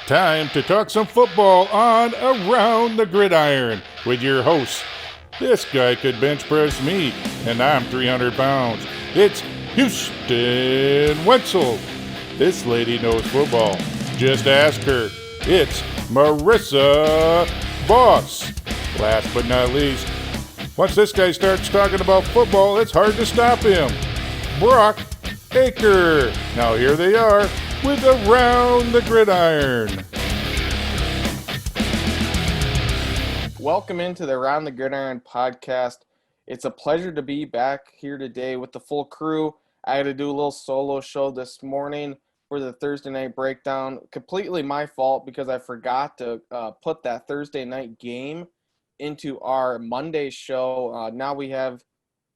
Time to talk some football on Around the Gridiron with your host. This guy could bench press me, and I'm 300 pounds. It's Houston Wetzel. This lady knows football. Just ask her. It's Marissa Boss. Last but not least, once this guy starts talking about football, it's hard to stop him. Brock Aker. Now here they are with Around the Gridiron. Welcome into the Around the Gridiron podcast. It's a pleasure to be back here today with the full crew. I had to do a little solo show this morning for the Thursday night breakdown. Completely my fault because I forgot to put that Thursday night game into our Monday show. Now we have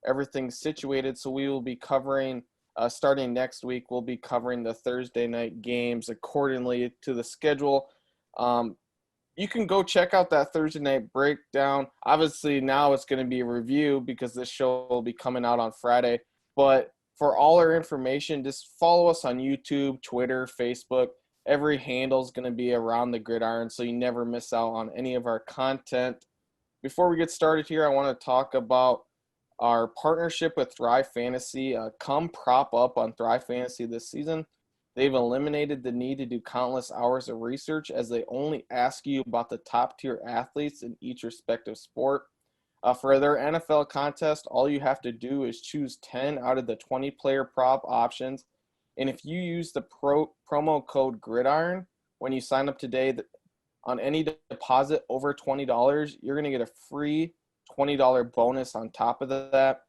everything situated, so we will be covering, starting next week, we'll be covering the Thursday night games accordingly to the schedule. You can go check out that Thursday night breakdown. Obviously, now it's going to be a review because this show will be coming out on Friday. But for all our information, just follow us on YouTube, Twitter, Facebook. Every handle is going to be Around the Gridiron, so you never miss out on any of our content. Before we get started here, I want to talk about our partnership with Thrive Fantasy. Come prop up on Thrive Fantasy this season. They've eliminated the need to do countless hours of research as they only ask you about the top tier athletes in each respective sport. For their NFL contest, all you have to do is choose 10 out of the 20 player prop options. And if you use the promo code GRIDIRON when you sign up today on any deposit over $20, you're going to get a free $20 bonus on top of that.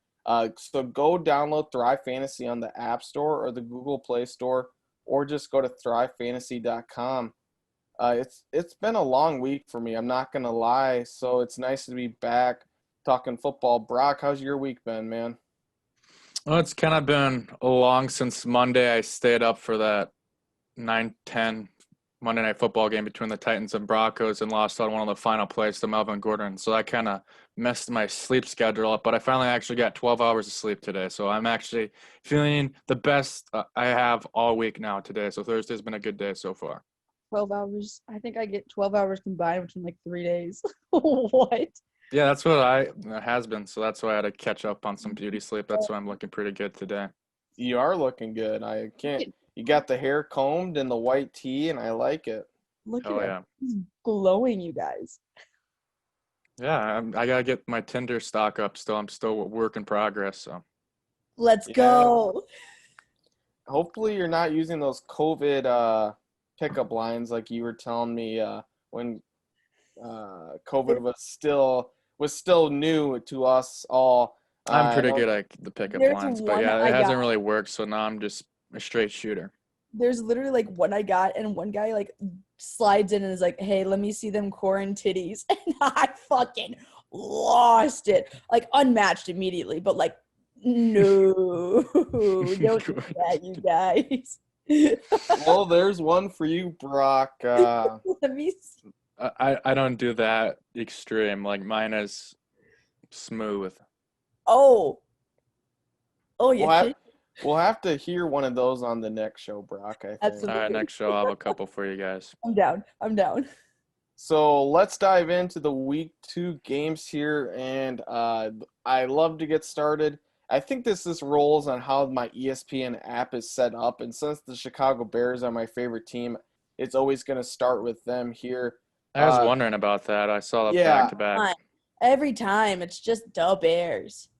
So go download Thrive Fantasy on the App Store or the Google Play Store, or just go to thrivefantasy.com. It's been a long week for me, I'm not going to lie, so it's nice to be back talking football. Brock, how's your week been, man? Well, it's kind of been long since Monday. I stayed up for that 9-10 Monday Night Football game between the Titans and Broncos and lost on one of the final plays to Melvin Gordon. So that kind of messed my sleep schedule up. But I finally actually got 12 hours of sleep today. So I'm actually feeling the best I have all week now today. So Thursday's been a good day so far. 12 hours. I think I get 12 hours combined between like 3 days. What? Yeah, that's what it has been. So that's why I had to catch up on some beauty sleep. That's why I'm looking pretty good today. You are looking good. I can't. You got the hair combed and the white tee, and I like it. Look Oh, at yeah. it. He's glowing, you guys. Yeah, I got to get my Tinder stock up still. I'm still a work in progress. So Let's Yeah. go. Hopefully you're not using those COVID pickup lines like you were telling me when COVID was still new to us all. I'm pretty good at the pickup There's lines, but one yeah, I it hasn't got. really worked. So now I'm just a straight shooter. There's literally like one I got, and one guy like slides in and is like, "Hey, let me see them corn titties," and I fucking lost it, like unmatched immediately. But like, no, don't do that, you guys. Well, there's one for you, Brock. Let me see. I don't do that extreme. Like mine is smooth. Oh, you We'll have, kidding? we'll have to hear one of those on the next show, Brock, I think. Absolutely. All right, next show I'll have a couple for you guys. I'm down. So let's dive into the week 2 games here, and I love to get started. I think this rolls on how my ESPN app is set up, and since the Chicago Bears are my favorite team, it's always going to start with them here. I was wondering about that. I saw that Yeah. back to back. Every time it's just the Bears.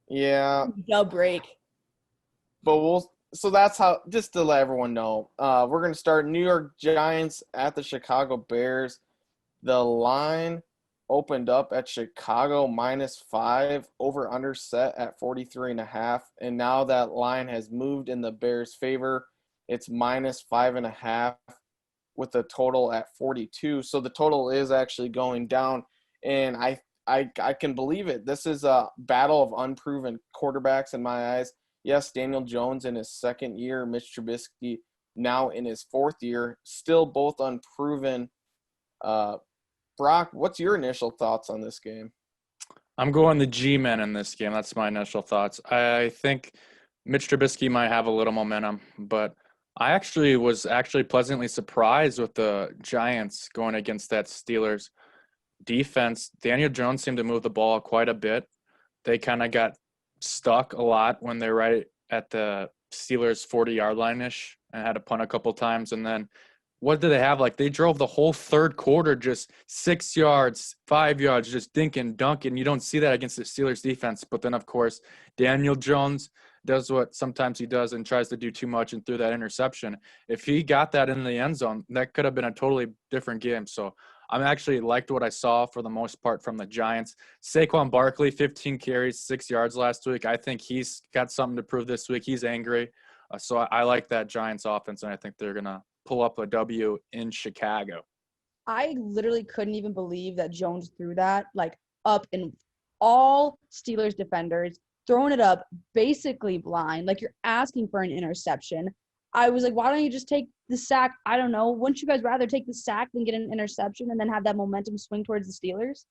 Yeah, The break. but so that's how, just to let everyone know, we're going to start New York Giants at the Chicago Bears. The line opened up at Chicago -5, over under set at 43.5, and now that line has moved in the Bears' favor. It's -5.5 with a total at 42. So the total is actually going down, and I can believe it. This is a battle of unproven quarterbacks in my eyes. Yes, Daniel Jones in his second year, Mitch Trubisky now in his fourth year, still both unproven. Brock, what's your initial thoughts on this game? I'm going the G-men in this game. That's my initial thoughts. I think Mitch Trubisky might have a little momentum, but I actually was pleasantly surprised with the Giants going against that Steelers defense. Daniel Jones seemed to move the ball quite a bit. They kind of got stuck a lot when they're right at the Steelers 40-yard line-ish and had to punt a couple times. And then what did they have? Like, they drove the whole third quarter just 6 yards, 5 yards, just dinking, dunking. You don't see that against the Steelers defense. But then, of course, Daniel Jones does what sometimes he does and tries to do too much and threw that interception. If he got that in the end zone, that could have been a totally different game. So I'm actually liked what I saw for the most part from the Giants. Saquon Barkley, 15 carries, 6 yards last week. I think he's got something to prove this week. He's angry. So I like that Giants offense, and I think they're going to pull up a W in Chicago. I literally couldn't even believe that Jones threw that, like, up in all Steelers defenders, throwing it up basically blind. Like, you're asking for an interception. I was like, why don't you just take the sack? I don't know. Wouldn't you guys rather take the sack than get an interception and then have that momentum swing towards the Steelers?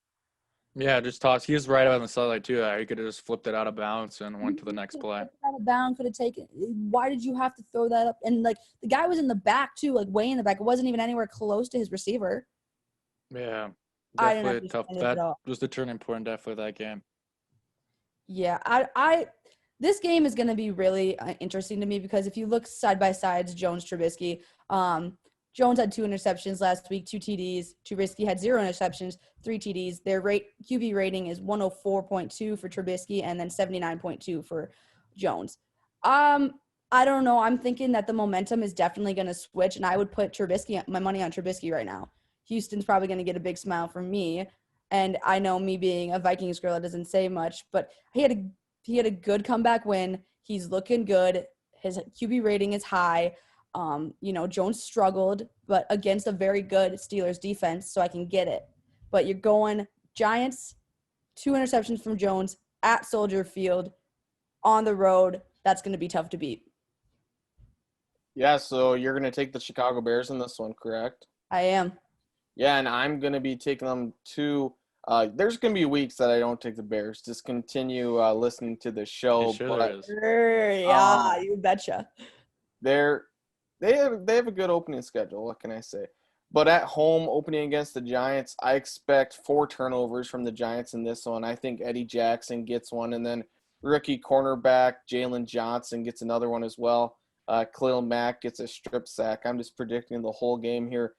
Yeah, just toss. He was right on the sideline, too. He could have just flipped it out of bounds and went to the next play. Out of bounds, could have taken. Why did you have to throw that up? And, like, the guy was in the back, too, like, way in the back. It wasn't even anywhere close to his receiver. Yeah, I didn't definitely tough. understand it at That all. was the turning point, definitely, that game. Yeah, I this game is going to be really interesting to me because if you look side by sides, Jones, Trubisky, Jones had 2 interceptions last week, 2 TDs. Trubisky had 0 interceptions, 3 TDs. Their QB rating is 104.2 for Trubisky and then 79.2 for Jones. I don't know. I'm thinking that the momentum is definitely going to switch, and I would put my money on Trubisky right now. Houston's probably going to get a big smile from me, and I know me being a Vikings girl, it doesn't say much, but he had a good comeback win. He's looking good. His QB rating is high. Jones struggled, but against a very good Steelers defense, so I can get it. But you're going Giants, 2 interceptions from Jones at Soldier Field on the road. That's going to be tough to beat. Yeah, so you're going to take the Chicago Bears in this one, correct? I am. Yeah, and I'm going to be taking them to there's going to be weeks that I don't take the Bears. Just continue listening to the show. Sure but there is. Yeah, you betcha. they have a good opening schedule, what can I say? But at home, opening against the Giants, I expect 4 turnovers from the Giants in this one. I think Eddie Jackson gets one, and then rookie cornerback Jalen Johnson gets another one as well. Khalil Mack gets a strip sack. I'm just predicting the whole game here.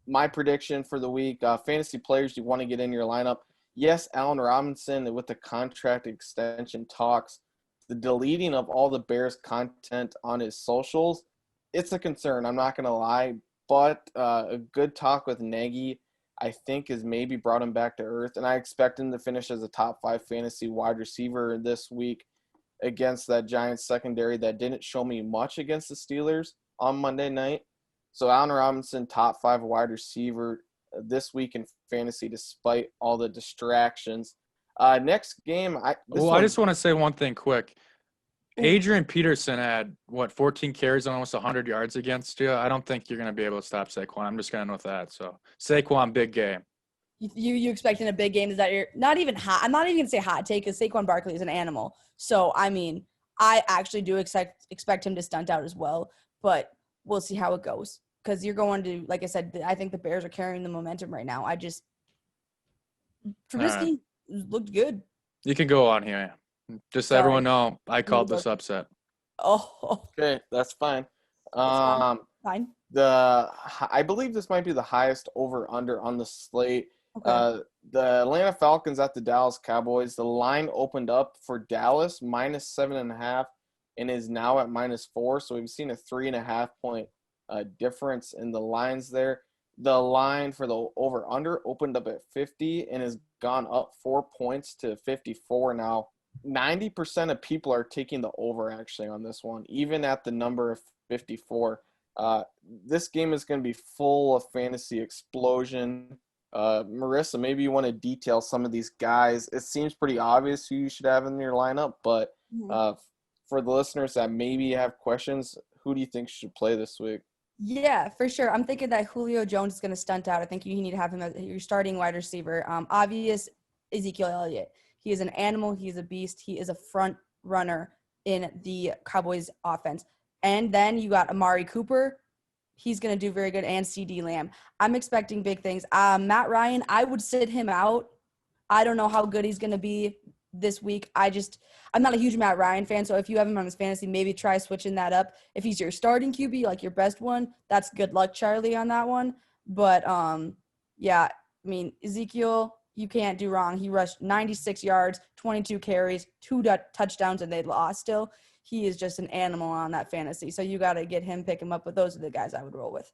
My prediction for the week, fantasy players you want to get in your lineup. Yes, Allen Robinson with the contract extension talks, the deleting of all the Bears content on his socials, it's a concern. I'm not going to lie, but a good talk with Nagy, I think, has maybe brought him back to earth, and I expect him to finish as a top 5 fantasy wide receiver this week against that Giants secondary that didn't show me much against the Steelers on Monday night. So Allen Robinson, top 5 wide receiver this week in fantasy, despite all the distractions. Next game, I just want to say one thing quick. Adrian Peterson had 14 carries and almost 100 yards against you. I don't think you're going to be able to stop Saquon. I'm just going with that. So Saquon, big game. You expecting a big game? Is that you're not even hot? I'm not even going to say hot take because Saquon Barkley is an animal. So I mean, I actually do expect him to stunt out as well, but we'll see how it goes. Because you're going to, like I said, I think the Bears are carrying the momentum right now. Trubisky looked good. You can go on here. Just so everyone know, I called this upset. Oh. Okay, that's fine. Fine. I believe this might be the highest over-under on the slate. Okay. The Atlanta Falcons at the Dallas Cowboys. The line opened up for Dallas -7.5 and is now at -4. So we've seen a 3.5 point difference in the lines there. The line for the over-under opened up at 50 and has gone up 4 points to 54 now. 90% of people are taking the over actually on this one, even at the number of 54. This game is going to be full of fantasy explosion. Marissa, maybe you want to detail some of these guys. It seems pretty obvious who you should have in your lineup, but for the listeners that maybe have questions, who do you think should play this week? Yeah, for sure. I'm thinking that Julio Jones is going to stunt out. I think you need to have him as your starting wide receiver. Obvious Ezekiel Elliott. He is an animal. He is a beast. He is a front runner in the Cowboys offense. And then you got Amari Cooper. He's going to do very good. And CD Lamb. I'm expecting big things. Matt Ryan, I would sit him out. I don't know how good he's going to be this week. I'm not a huge Matt Ryan fan, so if you have him on his fantasy, maybe try switching that up. If he's your starting QB, like your best one, that's good luck, Charlie, on that one. But yeah, I mean, Ezekiel, you can't do wrong. He rushed 96 yards, 22 carries, 2 touchdowns, and they lost still. He is just an animal on that fantasy. So you got to get him, pick him up. But those are the guys I would roll with.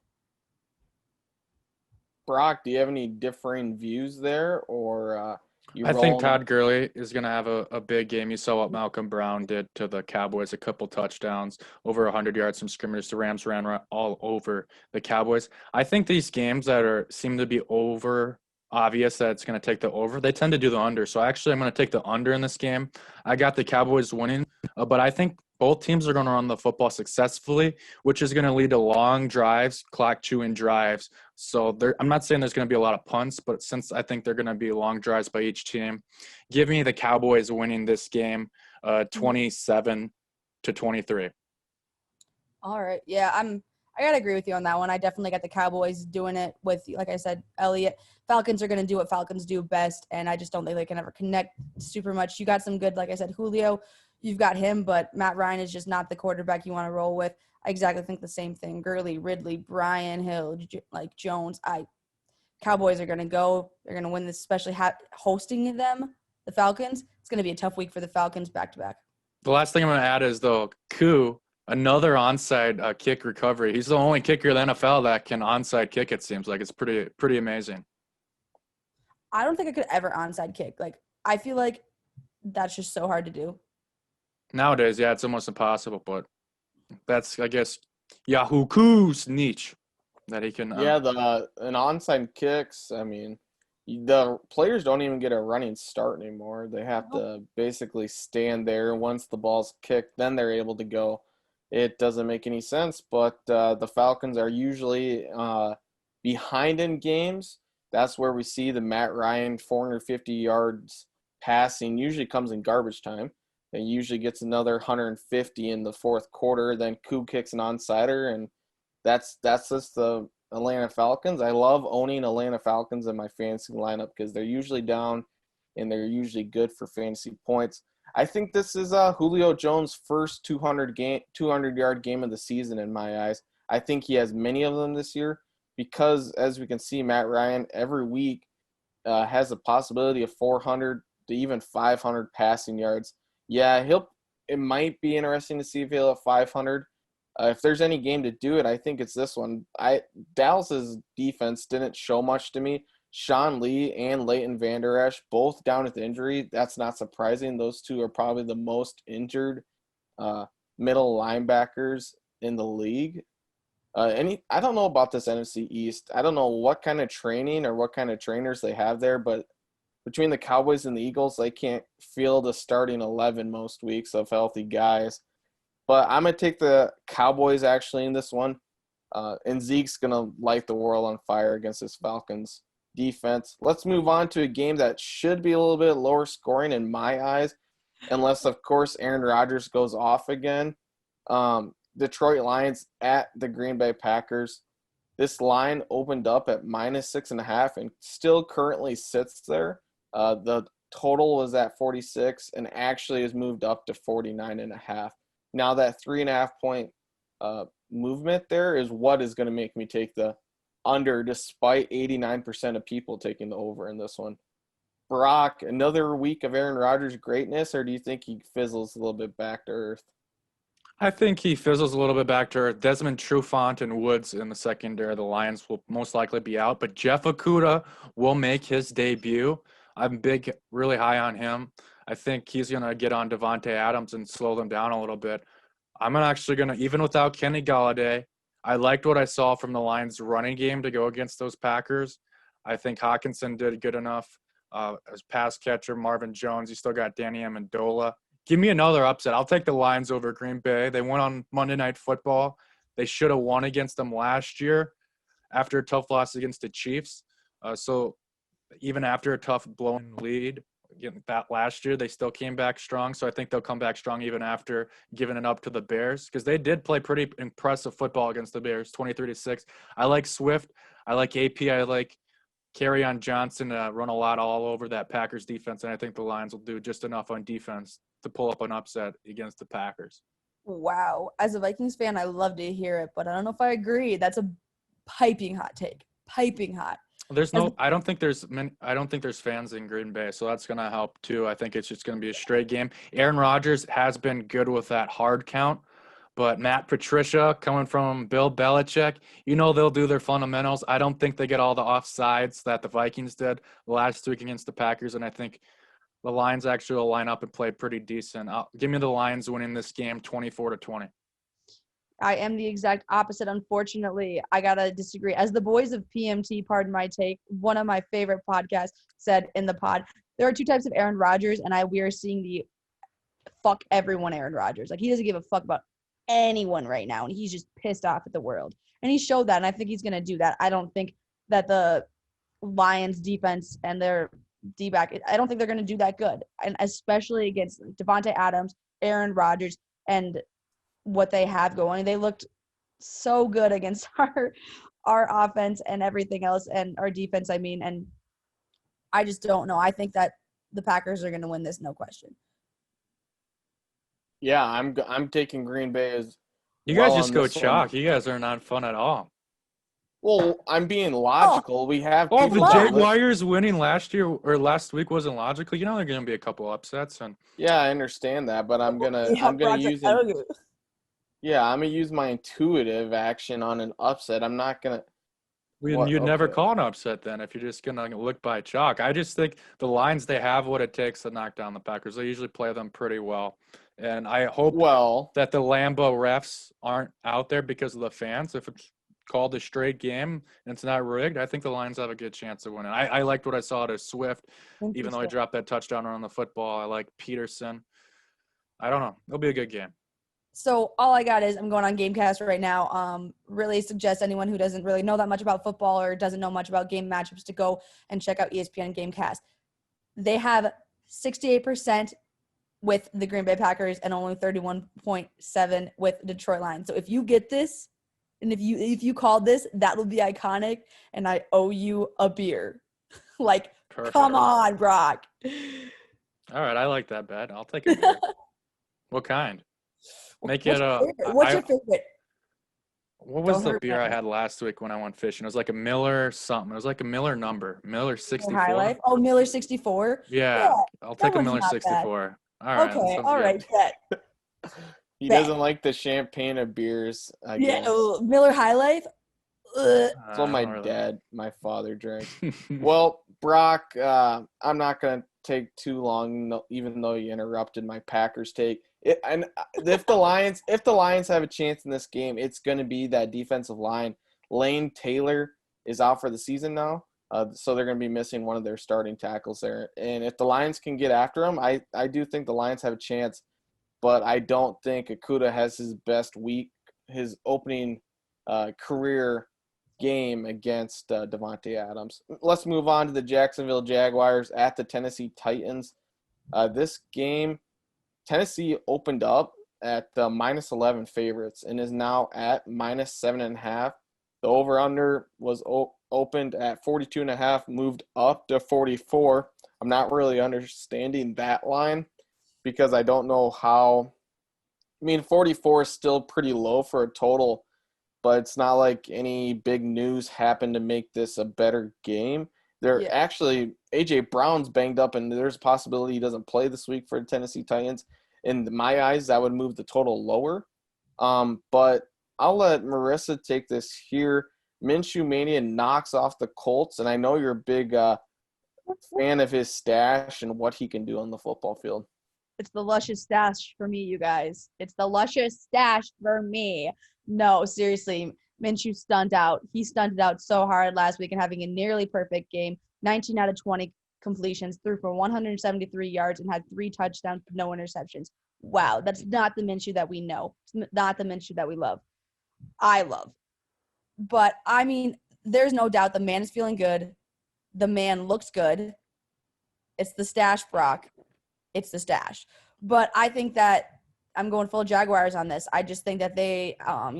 Brock, do you have any differing views there, or I think Todd Gurley is going to have a big game. You saw what Malcolm Brown did to the Cowboys, a couple touchdowns, over 100 yards from scrimmage. The Rams ran all over the Cowboys. I think these games that seem to be over obvious that it's going to take the over, they tend to do the under. So actually, I'm going to take the under in this game. I got the Cowboys winning, but I think both teams are going to run the football successfully, which is going to lead to long drives, clock chewing drives. So I'm not saying there's going to be a lot of punts, but since I think they're going to be long drives by each team, give me the Cowboys winning this game 27-23. All right. Yeah, I got to agree with you on that one. I definitely got the Cowboys doing it with, like I said, Elliott. Falcons are going to do what Falcons do best, and I just don't think they can ever connect super much. You got some good, like I said, Julio. You've got him, but Matt Ryan is just not the quarterback you want to roll with. I exactly think the same thing. Gurley, Ridley, Brian Hill, Jones. Cowboys are going to go. They're going to win this, especially hosting them, the Falcons. It's going to be a tough week for the Falcons back-to-back. The last thing I'm going to add is, though, Koo, another onside kick recovery. He's the only kicker in the NFL that can onside kick, it seems like. It's pretty amazing. I don't think I could ever onside kick. Like, I feel like that's just so hard to do. Nowadays, yeah, it's almost impossible, but that's, I guess, Yahoo Koo's niche that he can. Yeah, an onside kicks. I mean, the players don't even get a running start anymore. They have to basically stand there. Once the ball's kicked, then they're able to go. It doesn't make any sense, but the Falcons are usually behind in games. That's where we see the Matt Ryan 450 yards passing usually comes in garbage time. He usually gets another 150 in the fourth quarter. Then Koo kicks an onside, and that's just the Atlanta Falcons. I love owning Atlanta Falcons in my fantasy lineup because they're usually down and they're usually good for fantasy points. I think this is Julio Jones' first 200-yard game of the season in my eyes. I think he has many of them this year because, as we can see, Matt Ryan every week has a possibility of 400 to even 500 passing yards. Yeah, it might be interesting to see if he'll have 500. If there's any game to do it, I think it's this one. Dallas's defense didn't show much to me. Sean Lee and Leighton Vander Esch both down with injury. That's not surprising. Those two are probably the most injured middle linebackers in the league. I don't know about this NFC East. I don't know what kind of training or what kind of trainers they have there, but between the Cowboys and the Eagles, they can't field a starting 11 most weeks of healthy guys. But I'm going to take the Cowboys actually in this one. And Zeke's going to light the world on fire against this Falcons defense. Let's move on to a game that should be a little bit lower scoring in my eyes, unless, of course, Aaron Rodgers goes off again. Detroit Lions at the Green Bay Packers. This line opened up at -6.5 and still currently sits there. The total was at 46 and actually has moved up to 49.5. Now that 3.5 point movement there is what is going to make me take the under, despite 89% of people taking the over in this one. Brock, another week of Aaron Rodgers' greatness, or do you think he fizzles a little bit back to earth? I think he fizzles a little bit back to earth. Desmond Trufant and Woods in the secondary. The Lions will most likely be out, but Jeff Okudah will make his debut. I'm really high on him. I think he's going to get on Devontae Adams and slow them down a little bit. I'm actually going to, even without Kenny Galladay, I liked what I saw from the Lions running game to go against those Packers. I think Hawkinson did good enough as pass catcher. Marvin Jones, you still got Danny Amendola. Give me another upset. I'll take the Lions over Green Bay. They won on Monday Night Football. They should have won against them last year after a tough loss against the Chiefs. So even after a tough blown lead, that last year. They still came back strong. So I think they'll come back strong even after giving it up to the Bears, because they did play pretty impressive football against the Bears, 23-6. I like Swift. I like AP. I like Kerryon Johnson run a lot all over that Packers defense. And I think the Lions will do just enough on defense to pull up an upset against the Packers. Wow. As a Vikings fan, I love to hear it, but I don't know if I agree. That's a piping hot take. Piping hot. I don't think there's fans in Green Bay, so that's going to help too. I think it's just going to be a straight game. Aaron Rodgers has been good with that hard count, but Matt Patricia coming from Bill Belichick, they'll do their fundamentals. I don't think they get all the offsides that the Vikings did last week against the Packers, and I think the Lions actually will line up and play pretty decent. Give me the Lions winning this game 24-20. I am the exact opposite. Unfortunately, I got to disagree. As the boys of PMT, pardon my take, one of my favorite podcasts said in the pod, there are two types of Aaron Rodgers, and we are seeing the fuck everyone Aaron Rodgers. Like, he doesn't give a fuck about anyone right now, and he's just pissed off at the world. And he showed that, and I think he's going to do that. I don't think that the Lions defense and their D-back, I don't think they're going to do that good, and especially against Devontae Adams, Aaron Rodgers, and what they have going. They looked so good against our offense and everything else, and our defense, and I just don't know. I think that the Packers are going to win this, no question. Yeah, I'm taking Green Bay as you guys just go chalk. You guys are not fun at all. Well, I'm being logical. We have the people Jaguars winning last year or last week wasn't logical. They're going to be a couple upsets, and yeah, I understand that, but I'm gonna use my intuitive action on an upset. I'm not gonna. You'd never call an upset then if you're just gonna look by chalk. I just think the Lions, they have what it takes to knock down the Packers. They usually play them pretty well, and I hope that the Lambeau refs aren't out there because of the fans. If it's called a straight game and it's not rigged, I think the Lions have a good chance of winning. I liked what I saw to Swift, even though he dropped that touchdown around the football. I like Peterson. I don't know. It'll be a good game. So all I got is I'm going on GameCast right now. Really suggest anyone who doesn't really know that much about football or doesn't know much about game matchups to go and check out ESPN GameCast. They have 68% with the Green Bay Packers and only 31.7% with Detroit Lions. So if you get this, and if you called this, that will be iconic, and I owe you a beer. Like, perfect. Come on, Brock. All right, I like that bet. I'll take a beer. What kind? What's your favorite? What was the beer I had last week when I went fishing? It was like a Miller something. It was like a Miller number. Miller 64. High Life? Oh, Miller 64? Yeah, I'll take a Miller 64. All right. Okay, all right. Bet. He doesn't like the champagne of beers, I guess. Yeah, Miller High Life? That's what my father drank. Well, Brock, I'm not going to take too long, even though you interrupted my Packers take. If the Lions have a chance in this game, it's going to be that defensive line. Lane Taylor is out for the season now, so they're going to be missing one of their starting tackles there. And if the Lions can get after him, I do think the Lions have a chance, but I don't think Okudah has his best week, his opening career game against Devontae Adams. Let's move on to the Jacksonville Jaguars at the Tennessee Titans. This game, Tennessee opened up at the minus 11 favorites and is now at minus 7.5. The over-under was opened at 42.5, moved up to 44. I'm not really understanding that line because I don't know how. 44 is still pretty low for a total, but it's not like any big news happened to make this a better game. Actually, A.J. Brown's banged up, and there's a possibility he doesn't play this week for the Tennessee Titans. In my eyes, that would move the total lower. But I'll let Marissa take this here. Minshew Mania knocks off the Colts, and I know you're a big fan of his stash and what he can do on the football field. It's the luscious stash for me, you guys. It's the luscious stash for me. No, seriously, Minshew stunned out. He stunted out so hard last week and having a nearly perfect game. 19 out of 20 completions, threw for 173 yards and had 3 touchdowns, no interceptions. Wow, that's not the Minshew that we know. It's not the Minshew that we love. I love. But, there's no doubt the man is feeling good. The man looks good. It's the stash, Brock. It's the stash. But I think that I'm going full Jaguars on this. I just think that they, I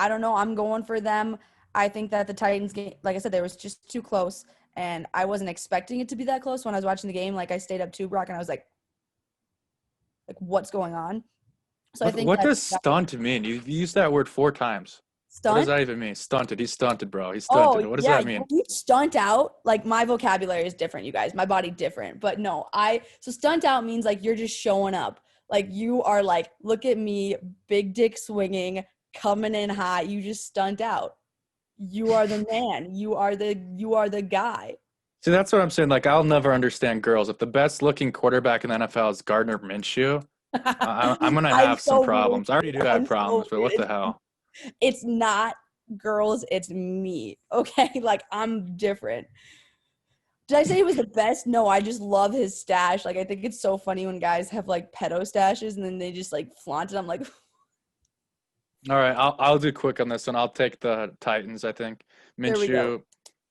don't know. I'm going for them. I think that the Titans game, like I said, they was just too close, and I wasn't expecting it to be that close when I was watching the game. Like I stayed up too, Brock, and I was like, what's going on? So I think What that does stunt mean? You've used that word 4 times. What does stunt. that even mean? Stunted. He's stunted, bro. He's stunted. Oh What does yeah, that mean? when you stunt out. Like my vocabulary is different, you guys. My body different, but no, so stunt out means like you're just showing up. Like you are like, look at me, big dick swinging, coming in hot. You just stunt out. You are the man. You are the guy. See, that's what I'm saying. Like, I'll never understand girls. If the best looking quarterback in the NFL is Gardner Minshew, I'm going to I'm have some so problems. I already do have I'm so problems, but what weird. the hell? It's not girls, it's me. Okay? Like I'm different. Did I say he was the best? No, I just love his stash. Like I think it's so funny when guys have like pedo stashes and then they just like flaunt it. I'm like, All right, I'll do quick on this one. I'll take the Titans, I think. There we go. Minshew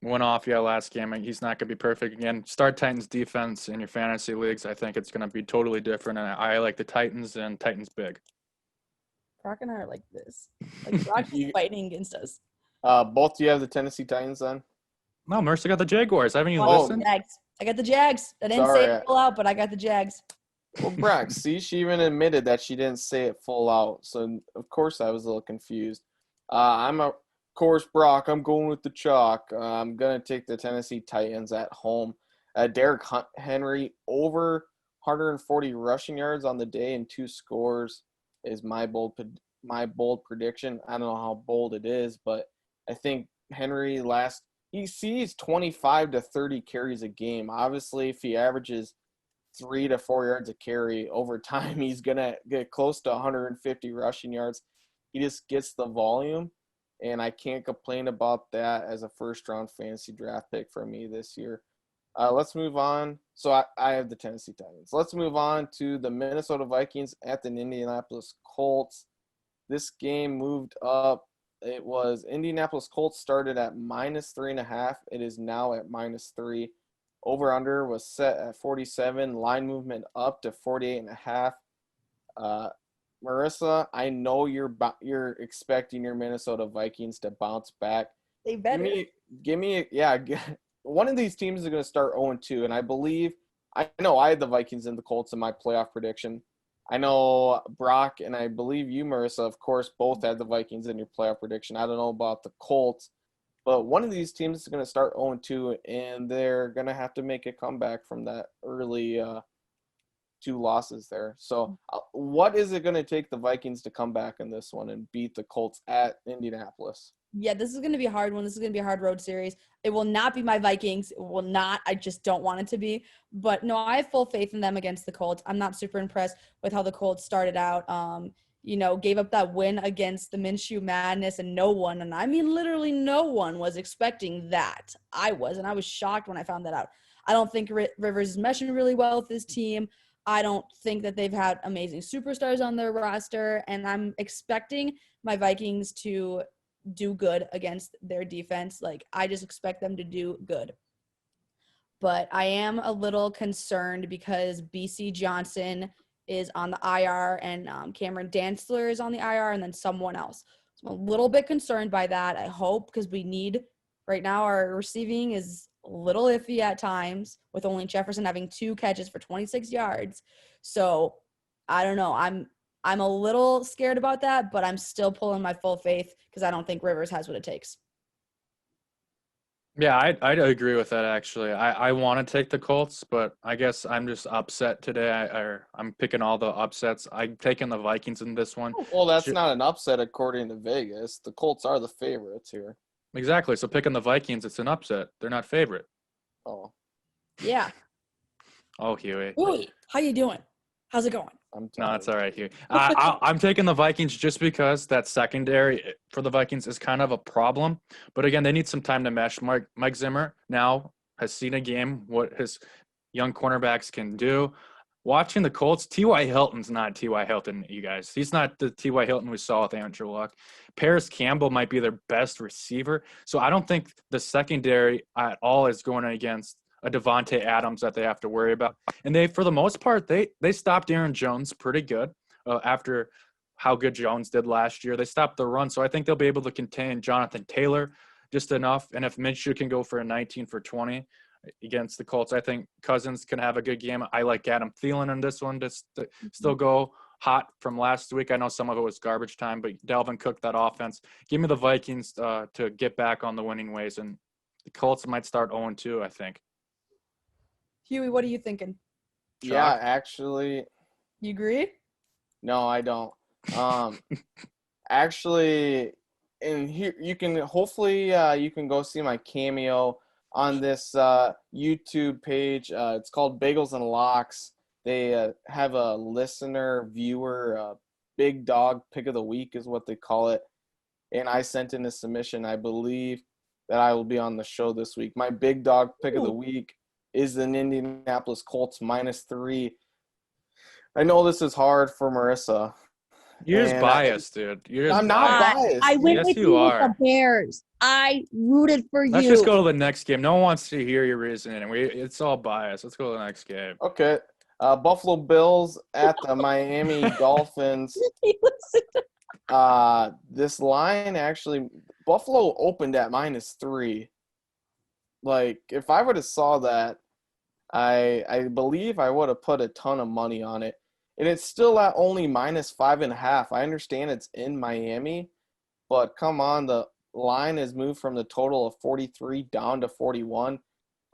went off, last game. He's not going to be perfect again. Start Titans defense in your fantasy leagues. I think it's going to be totally different, and I like the Titans and Titans big. Brock and I are like this. Like Brock is fighting against us. Both do you have the Tennessee Titans on? No, Mercer got the Jaguars. Haven't you listened? Jags. I got the Jags. I didn't say Sorry. it full out, but I got the Jags. Well, Brock, see, she even admitted that she didn't say it full out. So, of course, I was a little confused. Of course, Brock, I'm going with the chalk. I'm going to take the Tennessee Titans at home. Derrick Henry over 140 rushing yards on the day and 2 scores is my bold prediction. I don't know how bold it is, but I think Henry he sees 25 to 30 carries a game. Obviously, if he averages 3 to 4 yards a carry over time, he's going to get close to 150 rushing yards. He just gets the volume, and I can't complain about that as a first-round fantasy draft pick for me this year. Let's move on. So I have the Tennessee Titans. Let's move on to the Minnesota Vikings at the Indianapolis Colts. This game moved up. It was Indianapolis Colts started at -3.5. It is now at -3. Over-under was set at 47. Line movement up to 48.5. Marissa, I know you're expecting your Minnesota Vikings to bounce back. They better. Give me one of these teams is going to start 0-2, and I know I had the Vikings and the Colts in my playoff prediction. I know Brock and I believe you, Marissa, of course, both had the Vikings in your playoff prediction. I don't know about the Colts. But one of these teams is going to start 0-2, and they're going to have to make a comeback from that early 2 losses there. So what is it going to take the Vikings to come back in this one and beat the Colts at Indianapolis? Yeah, this is going to be a hard one. This is going to be a hard road series. It will not be my Vikings. It will not. I just don't want it to be. But, no, I have full faith in them against the Colts. I'm not super impressed with how the Colts started out. Gave up that win against the Minshew Madness, and no one, and I mean literally no one, was expecting that. I was, and I was shocked when I found that out. I don't think Rivers is meshing really well with this team. I don't think that they've had amazing superstars on their roster, and I'm expecting my Vikings to do good against their defense. Like, I just expect them to do good. But I am a little concerned because BC Johnson is on the IR and Cameron Dantzler is on the IR and then someone else. So I'm a little bit concerned by that. I hope, because we need right now, our receiving is a little iffy at times with only Jefferson having 2 catches for 26 yards. So I don't know. I'm a little scared about that, but I'm still pulling my full faith because I don't think Rivers has what it takes. Yeah, I'd agree with that, actually. I want to take the Colts, but I guess I'm just upset today. I'm picking all the upsets. I'm taking the Vikings in this one. Well, that's not an upset according to Vegas. The Colts are the favorites here. Exactly. So picking the Vikings, it's an upset. They're not favorite. Oh. Yeah. Oh, Huey. Huey, how you doing? How's it going? No, it's all right, Huey. I'm taking the Vikings just because that secondary for the Vikings is kind of a problem. But again, they need some time to mesh. Mike Zimmer now has seen a game, what his young cornerbacks can do. Watching the Colts, T.Y. Hilton's not T.Y. Hilton, you guys. He's not the T.Y. Hilton we saw with Andrew Luck. Paris Campbell might be their best receiver. So I don't think the secondary at all is going against a Devontae Adams that they have to worry about. And they, for the most part, they stopped Aaron Jones pretty good after how good Jones did last year. They stopped the run, so I think they'll be able to contain Jonathan Taylor just enough. And if Minshew can go for a 19 for 20 against the Colts, I think Cousins can have a good game. I like Adam Thielen in this one to still go hot from last week. I know some of it was garbage time, but Dalvin cooked that offense. Give me the Vikings to get back on the winning ways, and the Colts might start 0-2, I think. Huey, what are you thinking? Yeah, actually, You agree? no, I don't. Actually, and here you can hopefully you can go see my cameo on this YouTube page. It's called Bagels and Locks. They have a listener viewer big dog pick of the week is what they call it, and I sent in a submission. I believe that I will be on the show this week. My big dog pick of the week is an Indianapolis Colts -3. I know this is hard for Marissa. You're just And biased, dude. You're just I'm not biased. biased. I went Yes, with you you are. with the Bears. I rooted for Let's you. just go to the next game. No one wants to hear your reasoning. It's all biased. Let's go to the next game. Okay. Buffalo Bills at the Miami Dolphins. This line actually, Buffalo opened at -3. Like, if I would have saw that, I believe I would have put a ton of money on it. And it's still at only -5.5. I understand it's in Miami, but come on, the line has moved from the total of 43 down to 41.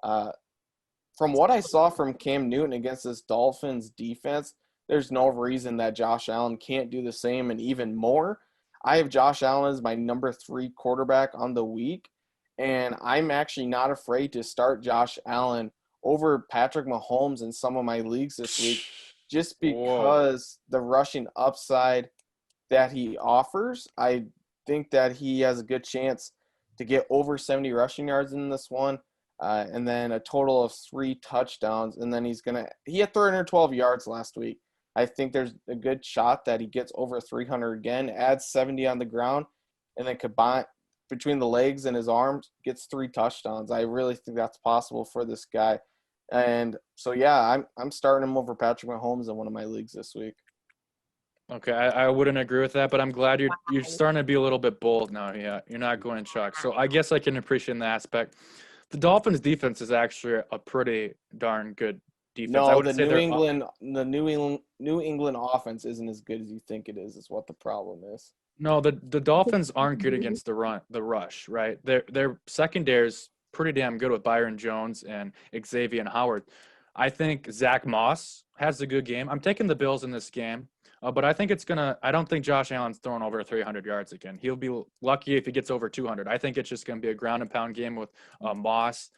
From what I saw from Cam Newton against this Dolphins defense, there's no reason that Josh Allen can't do the same and even more. I have Josh Allen as my number 3 quarterback on the week, and I'm actually not afraid to start Josh Allen over Patrick Mahomes in some of my leagues this week, just because the rushing upside that he offers. I think that he has a good chance to get over 70 rushing yards in this one, and then a total of 3 touchdowns. And then he had 312 yards last week. I think there's a good shot that he gets over 300 again, adds 70 on the ground, and then combine between the legs and his arms, gets 3 touchdowns. I really think that's possible for this guy. And so, yeah, I'm starting him over Patrick Mahomes in one of my leagues this week. Okay, I wouldn't agree with that, but I'm glad you're starting to be a little bit bold now. Yeah, you're not going chalk. So I guess I can appreciate that aspect. The Dolphins' defense is actually a pretty darn good defense. I No, would the say New England offense isn't as good as you think it is what the problem is. No, the Dolphins aren't good against the rush, right? Their secondary is pretty damn good with Byron Jones and Xavier Howard. I think Zach Moss has a good game. I'm taking the Bills in this game, but I think I don't think Josh Allen's throwing over 300 yards again. He'll be lucky if he gets over 200. I think it's just going to be a ground and pound game with Moss,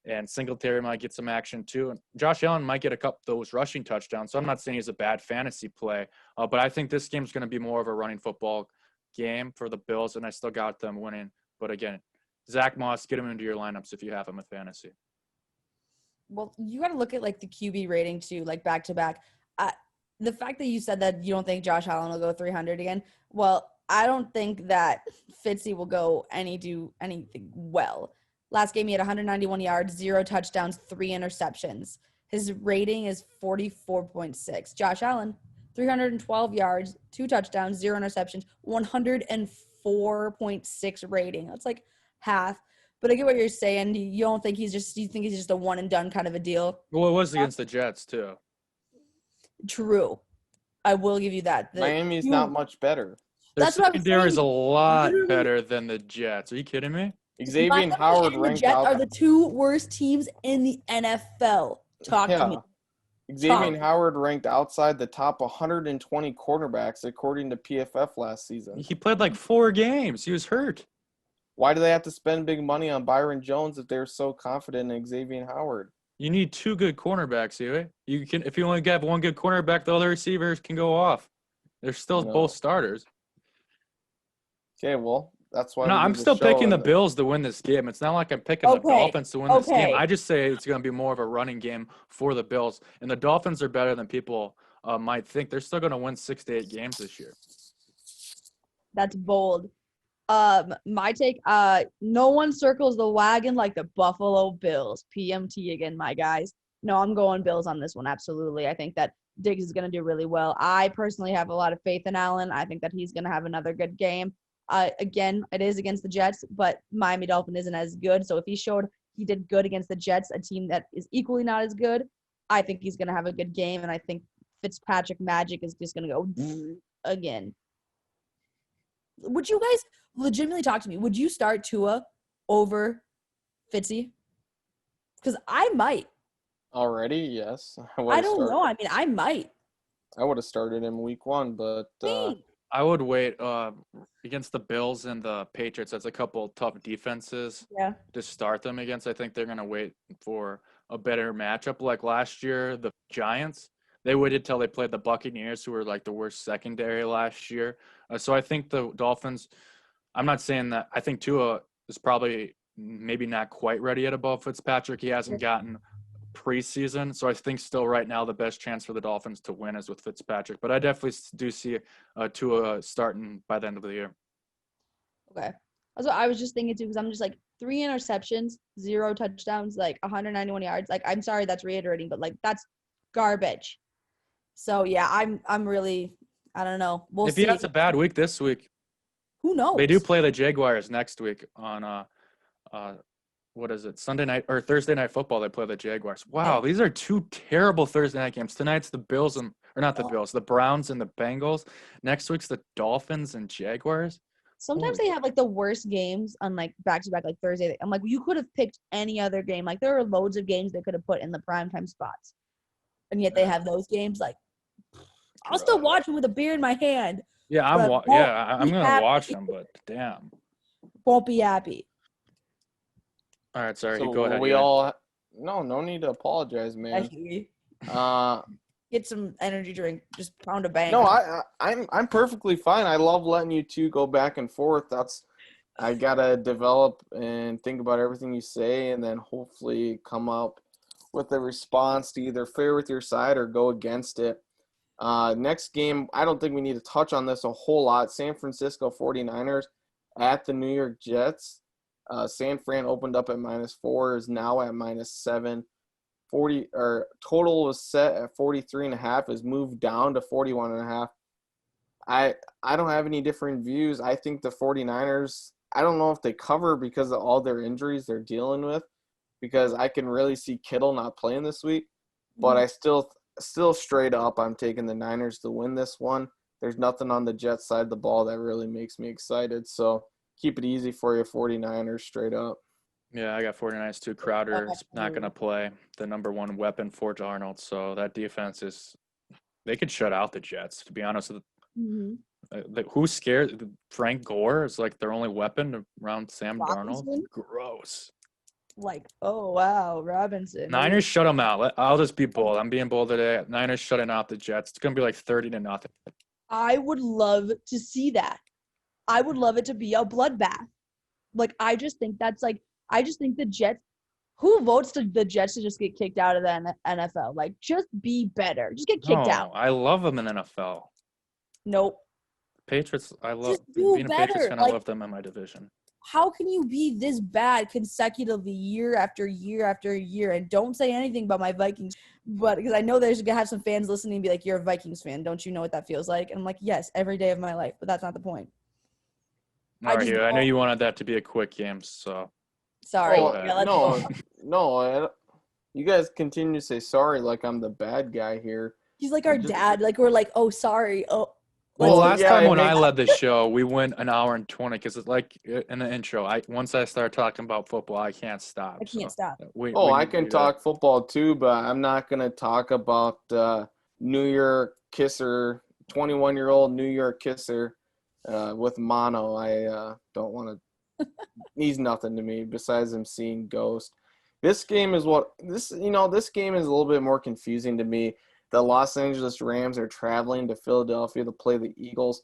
and Singletary might get some action too. And Josh Allen might get a couple of those rushing touchdowns. So I'm not saying he's a bad fantasy play, but I think this game's going to be more of a running football game for the Bills, and I still got them winning. But again, Zach Moss, get him into your lineups if you have him in fantasy. Well, you got to look at like the QB rating too, like back to back. The fact that you said that you don't think Josh Allen will go 300 again, well, I don't think that Fitzy will do anything well. Last game, he had 191 yards, 0 touchdowns, 3 interceptions. His rating is 44.6. Josh Allen, 312 yards, 2 touchdowns, 0 interceptions, 104.6 rating. That's like half. But I get what you're saying. You think he's just a one and done kind of a deal. Well, it was against the Jets too. True. I will give you that. Miami's not much better. That's what I'm saying. There is a lot better than the Jets. Are you kidding me? Xavier Howard and the ranked Jets out. are the 2 worst teams in the NFL. Talk to me. Xavier Howard ranked outside the top 120 quarterbacks according to PFF last season. He played like 4 games. He was hurt. Why do they have to spend big money on Byron Jones if they're so confident in Xavier Howard? You need 2 good cornerbacks, Huey. You can, if you only have 1 good cornerback, the other receivers can go off. They're still both starters. Okay, well, that's why. No, I'm still picking the Bills to win this game. It's not like I'm picking the Dolphins to win this game. I just say it's going to be more of a running game for the Bills. And the Dolphins are better than people might think. They're still going to win 6 to 8 games this year. That's bold. My take, no one circles the wagon like the Buffalo Bills. PMT again, my guys. No, I'm going Bills on this one. Absolutely. I think that Diggs is going to do really well. I personally have a lot of faith in Allen. I think that he's going to have another good game. Again, it is against the Jets, but Miami Dolphin isn't as good. So if he did good against the Jets, a team that is equally not as good, I think he's going to have a good game. And I think Fitzpatrick magic is just going to go again. Would you guys legitimately talk to me? Would you start Tua over Fitzy? Because I might. Already, yes. I don't know. I mean, I might. I would have started him week 1, but I would wait against the Bills and the Patriots. That's a couple tough defenses to start them against. I think they're going to wait for a better matchup. Like last year, the Giants, they waited till they played the Buccaneers, who were like the worst secondary last year. So I think the Dolphins, I'm not saying that. I think Tua is probably maybe not quite ready yet above Fitzpatrick. He hasn't gotten preseason. So I think still right now the best chance for the Dolphins to win is with Fitzpatrick. But I definitely do see Tua starting by the end of the year. Okay. That's what I was just thinking too, because I'm just like 3 interceptions, 0 touchdowns, like 191 yards. Like, I'm sorry that's reiterating, but like that's garbage. So yeah, I'm really, I don't know. We'll if see. he has a bad week this week, who knows? They do play the Jaguars next week on what is it, Sunday night or Thursday night football. They play the Jaguars. Wow, these are 2 terrible Thursday night games. Tonight's the Bills and or not the Bills, the Browns and the Bengals. Next week's the Dolphins and Jaguars. Sometimes they have like the worst games on like back-to-back like Thursday. I'm like, you could have picked any other game. Like there are loads of games they could have put in the primetime spots, and yet they have those games. Like I'll still watch them with a beer in my hand. Yeah, I'm gonna watch them, but damn, won't be happy. All right, sorry. So go ahead. No need to apologize, man. Get some energy drink. Just pound a bang. No, I'm perfectly fine. I love letting you two go back and forth. I gotta develop and think about everything you say, and then hopefully come up with a response to either fair with your side or go against it. Next game, I don't think we need to touch on this a whole lot. San Francisco 49ers at the New York Jets. San Fran opened up at -4, is now at -7. Total was set at 43.5, is moved down to 41.5. I don't have any different views. I think the 49ers, I don't know if they cover because of all their injuries they're dealing with, because I can really see Kittle not playing this week. But I still straight up, I'm taking the Niners to win this one. There's nothing on the Jets side of the ball that really makes me excited. So keep it easy for you, 49ers, straight up. Yeah, I got 49ers too. Crowder is not going to play, the number one weapon for Darnold. So that defense they could shut out the Jets, to be honest. Who's scared? Frank Gore is like their only weapon around Sam Darnold. Gross. Like, oh, wow, Robinson. Niners shut them out. I'll just be bold. I'm being bold today. Niners shutting out the Jets. It's going to be like 30-0. I would love to see that. I would love it to be a bloodbath. Like, I just think the Jets, who votes to the Jets to just get kicked out of the NFL? Like, just be better. Just get kicked out. I love them in NFL. Nope. Patriots, being a Patriots fan, I love them in my division. How can you be this bad consecutively year after year after year? And don't say anything about my Vikings, but because I know there's gonna have some fans listening and be like, "You're a Vikings fan, don't you know what that feels like?" And I'm like, "Yes, every day of my life," but that's not the point. All right, I know you wanted that to be a quick game, so sorry. No, you guys continue to say sorry like I'm the bad guy here. He's like our dad. Like we're like, "Oh, sorry." Oh. Well, last time when I led the show, we went an hour and 20 because it's like in the intro. Once I start talking about football, I can't stop. I can't stop. I can talk football too, but I'm not going to talk about New York kisser, 21-year-old New York kisser with mono. I don't want to. He's nothing to me besides him seeing ghost. This game is this game is a little bit more confusing to me. The Los Angeles Rams are traveling to Philadelphia to play the Eagles.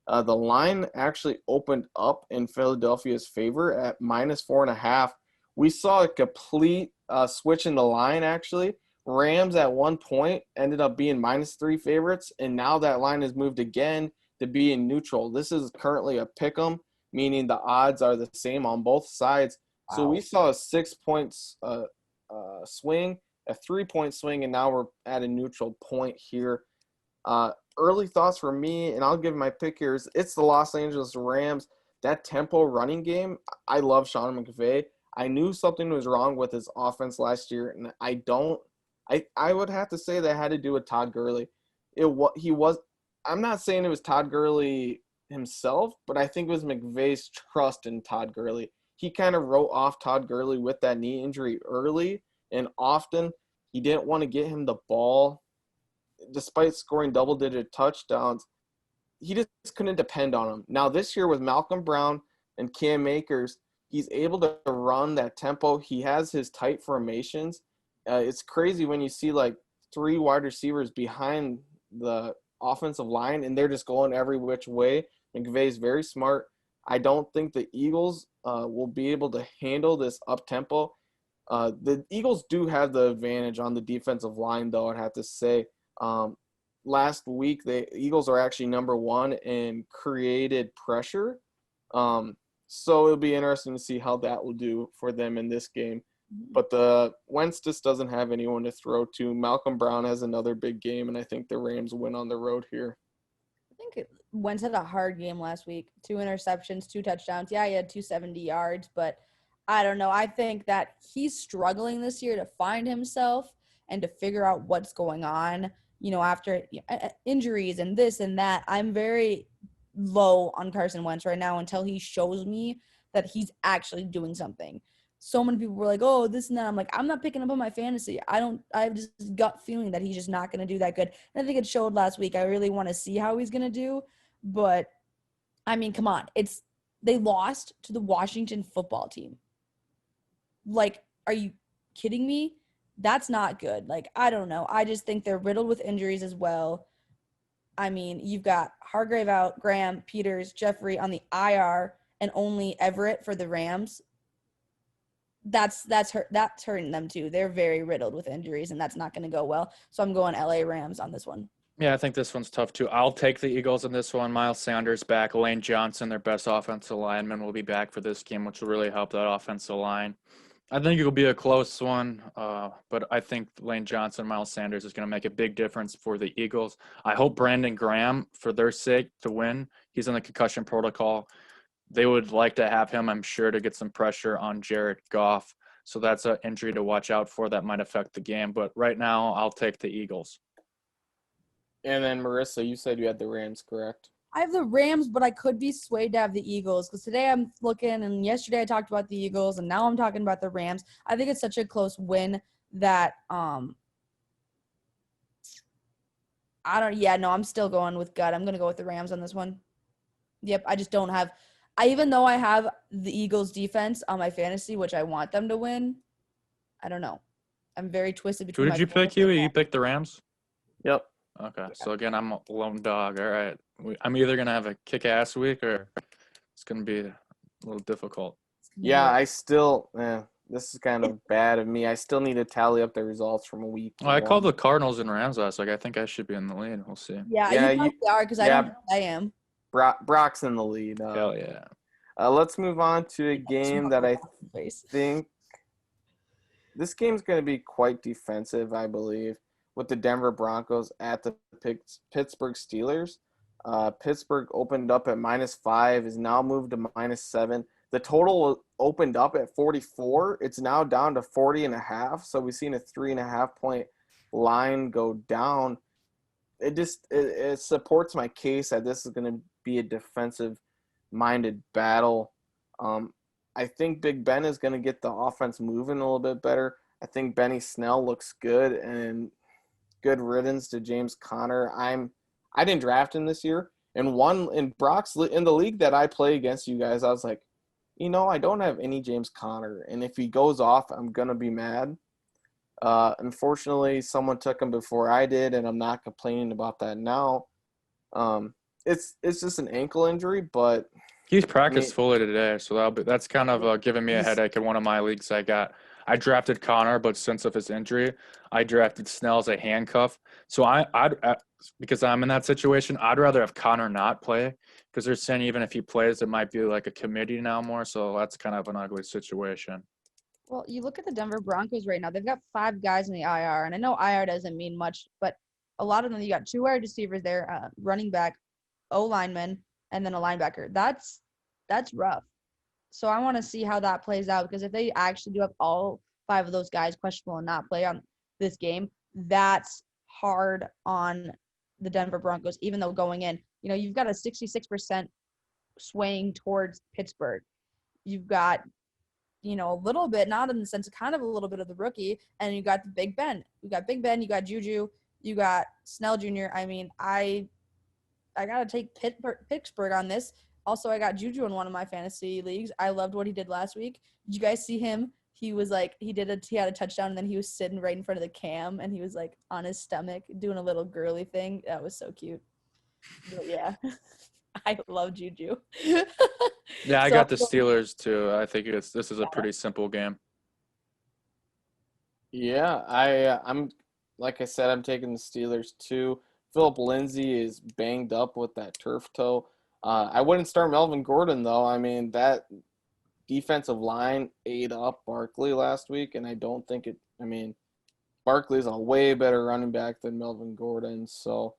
The line actually opened up in Philadelphia's favor at -4.5. We saw a complete switch in the line, actually. Rams at one point ended up being -3 favorites, and now that line has moved again to be in neutral. This is currently a pick 'em. meaning the odds are the same on both sides. So Wow. we saw a 6 points swing, a 3-point swing, and now we're at a neutral point here. Early thoughts for me, and I'll give my pick here, is it's the Los Angeles Rams. That tempo running game, I love Sean McVay. I knew something was wrong with his offense last year, and I would have to say that had to do with Todd Gurley. I'm not saying it was Todd Gurley himself, but I think it was McVay's trust in Todd Gurley. He kind of wrote off Todd Gurley with that knee injury early, and often he didn't want to get him the ball. Despite scoring double-digit touchdowns, he just couldn't depend on him. Now this year with Malcolm Brown and Cam Akers, he's able to run that tempo. He has his tight formations. It's crazy when you see like 3 wide receivers behind the offensive line, and they're just going every which way. McVay's very smart. I don't think the Eagles will be able to handle this up-tempo. The Eagles do have the advantage on the defensive line, though, I'd have to say. Last week, the Eagles are actually number 1 in created pressure. So it'll be interesting to see how that will do for them in this game. But the Wentz just doesn't have anyone to throw to. Malcolm Brown has another big game, and I think the Rams win on the road here. I think Wentz had a hard game last week. 2 interceptions, 2 touchdowns. Yeah, he had 270 yards, but I don't know. I think that he's struggling this year to find himself and to figure out what's going on, after injuries and this and that. I'm very low on Carson Wentz right now until he shows me that he's actually doing something. So many people were like, oh, this and that. I'm like, I'm not picking up on my fantasy. I have just gut feeling that he's just not going to do that good. And I think it showed last week. I really want to see how he's going to do. But, I mean, come on. They lost to the Washington football team. Like, are you kidding me? That's not good. Like, I don't know. I just think they're riddled with injuries as well. I mean, you've got Hargrave out, Graham, Peters, Jeffrey on the IR, and only Everett for the Rams. That's hurting them too. They're very riddled with injuries, and that's not going to go well. So I'm going LA Rams on this one. Yeah, I think this one's tough too. I'll take the Eagles in this one. Miles Sanders back. Lane Johnson, their best offensive lineman, will be back for this game, which will really help that offensive line. I think it'll be a close one, but I think Lane Johnson, Miles Sanders is going to make a big difference for the Eagles. I hope Brandon Graham, for their sake, to win. He's in the concussion protocol. They would like to have him, I'm sure, to get some pressure on Jared Goff. So that's an injury to watch out for that might affect the game. But right now, I'll take the Eagles. And then, Marissa, you said you had the Rams, correct? I have the Rams, but I could be swayed to have the Eagles because today I'm looking, and yesterday I talked about the Eagles, and now I'm talking about the Rams. I think it's such a close win that I'm still going with gut. I'm going to go with the Rams on this one. Yep, I just don't have – even though I have the Eagles defense on my fantasy, which I want them to win, I don't know. I'm very twisted between Who did you pick, Huey? You picked the Rams? Yep. Okay, so again, I'm a lone dog. All right. I'm either going to have a kick-ass week or it's going to be a little difficult. Yeah, this is kind of bad of me. I still need to tally up the results from a week. Well, I called the Cardinals and Rams last week. I think I should be in the lead. We'll see. Yeah, you probably are because I don't think I am. Brock's in the lead. Hell yeah. Let's move on to a game that I think this game's going to be quite defensive, I believe, with the Denver Broncos at the Pittsburgh Steelers. Pittsburgh opened up at -5, is now moved to -7. The total opened up at 44. It's now down to 40.5. So we've seen a 3.5 point line go down. It supports my case that this is going to be a defensive-minded battle. I think Big Ben is going to get the offense moving a little bit better. I think Benny Snell looks good, and good riddance to James Conner. I didn't draft him this year, and in the league that I play against you guys, I was like, I don't have any James Conner, and if he goes off, I'm gonna be mad. Unfortunately, someone took him before I did, and I'm not complaining about that now. It's just an ankle injury, but he's practiced fully today, so that's kind of giving me a headache in one of my leagues. I drafted Connor, but since of his injury, I drafted Snell as a handcuff. So because I'm in that situation, I'd rather have Connor not play because they're saying even if he plays, it might be like a committee now more. So that's kind of an ugly situation. Well, you look at the Denver Broncos right now. They've got 5 guys in the IR, and I know IR doesn't mean much, but a lot of them, you got 2 wide receivers there, running back, O lineman, and then a linebacker. That's rough. So I want to see how that plays out, because if they actually do have all 5 of those guys questionable and not play on this game, that's hard on the Denver Broncos, even though going in, you've got a 66% swaying towards Pittsburgh. You've got, a little bit, not in the sense of kind of a little bit of the rookie, and you got the Big Ben. You got Big Ben, you got Juju, you got Snell Jr. I mean, I got to take Pittsburgh on this. Also, I got Juju in one of my fantasy leagues. I loved what he did last week. Did you guys see him? He was like, he had a touchdown, and then he was sitting right in front of the cam, and he was like on his stomach doing a little girly thing. That was so cute. But yeah, I love Juju. Yeah, I So- got the Steelers too. I think this is a pretty simple game. Yeah, I'm like I said, I'm taking the Steelers too. Philip Lindsay is banged up with that turf toe. I wouldn't start Melvin Gordon though. I mean, that defensive line ate up Barkley last week, and I don't think it. I mean, Barkley's a way better running back than Melvin Gordon, so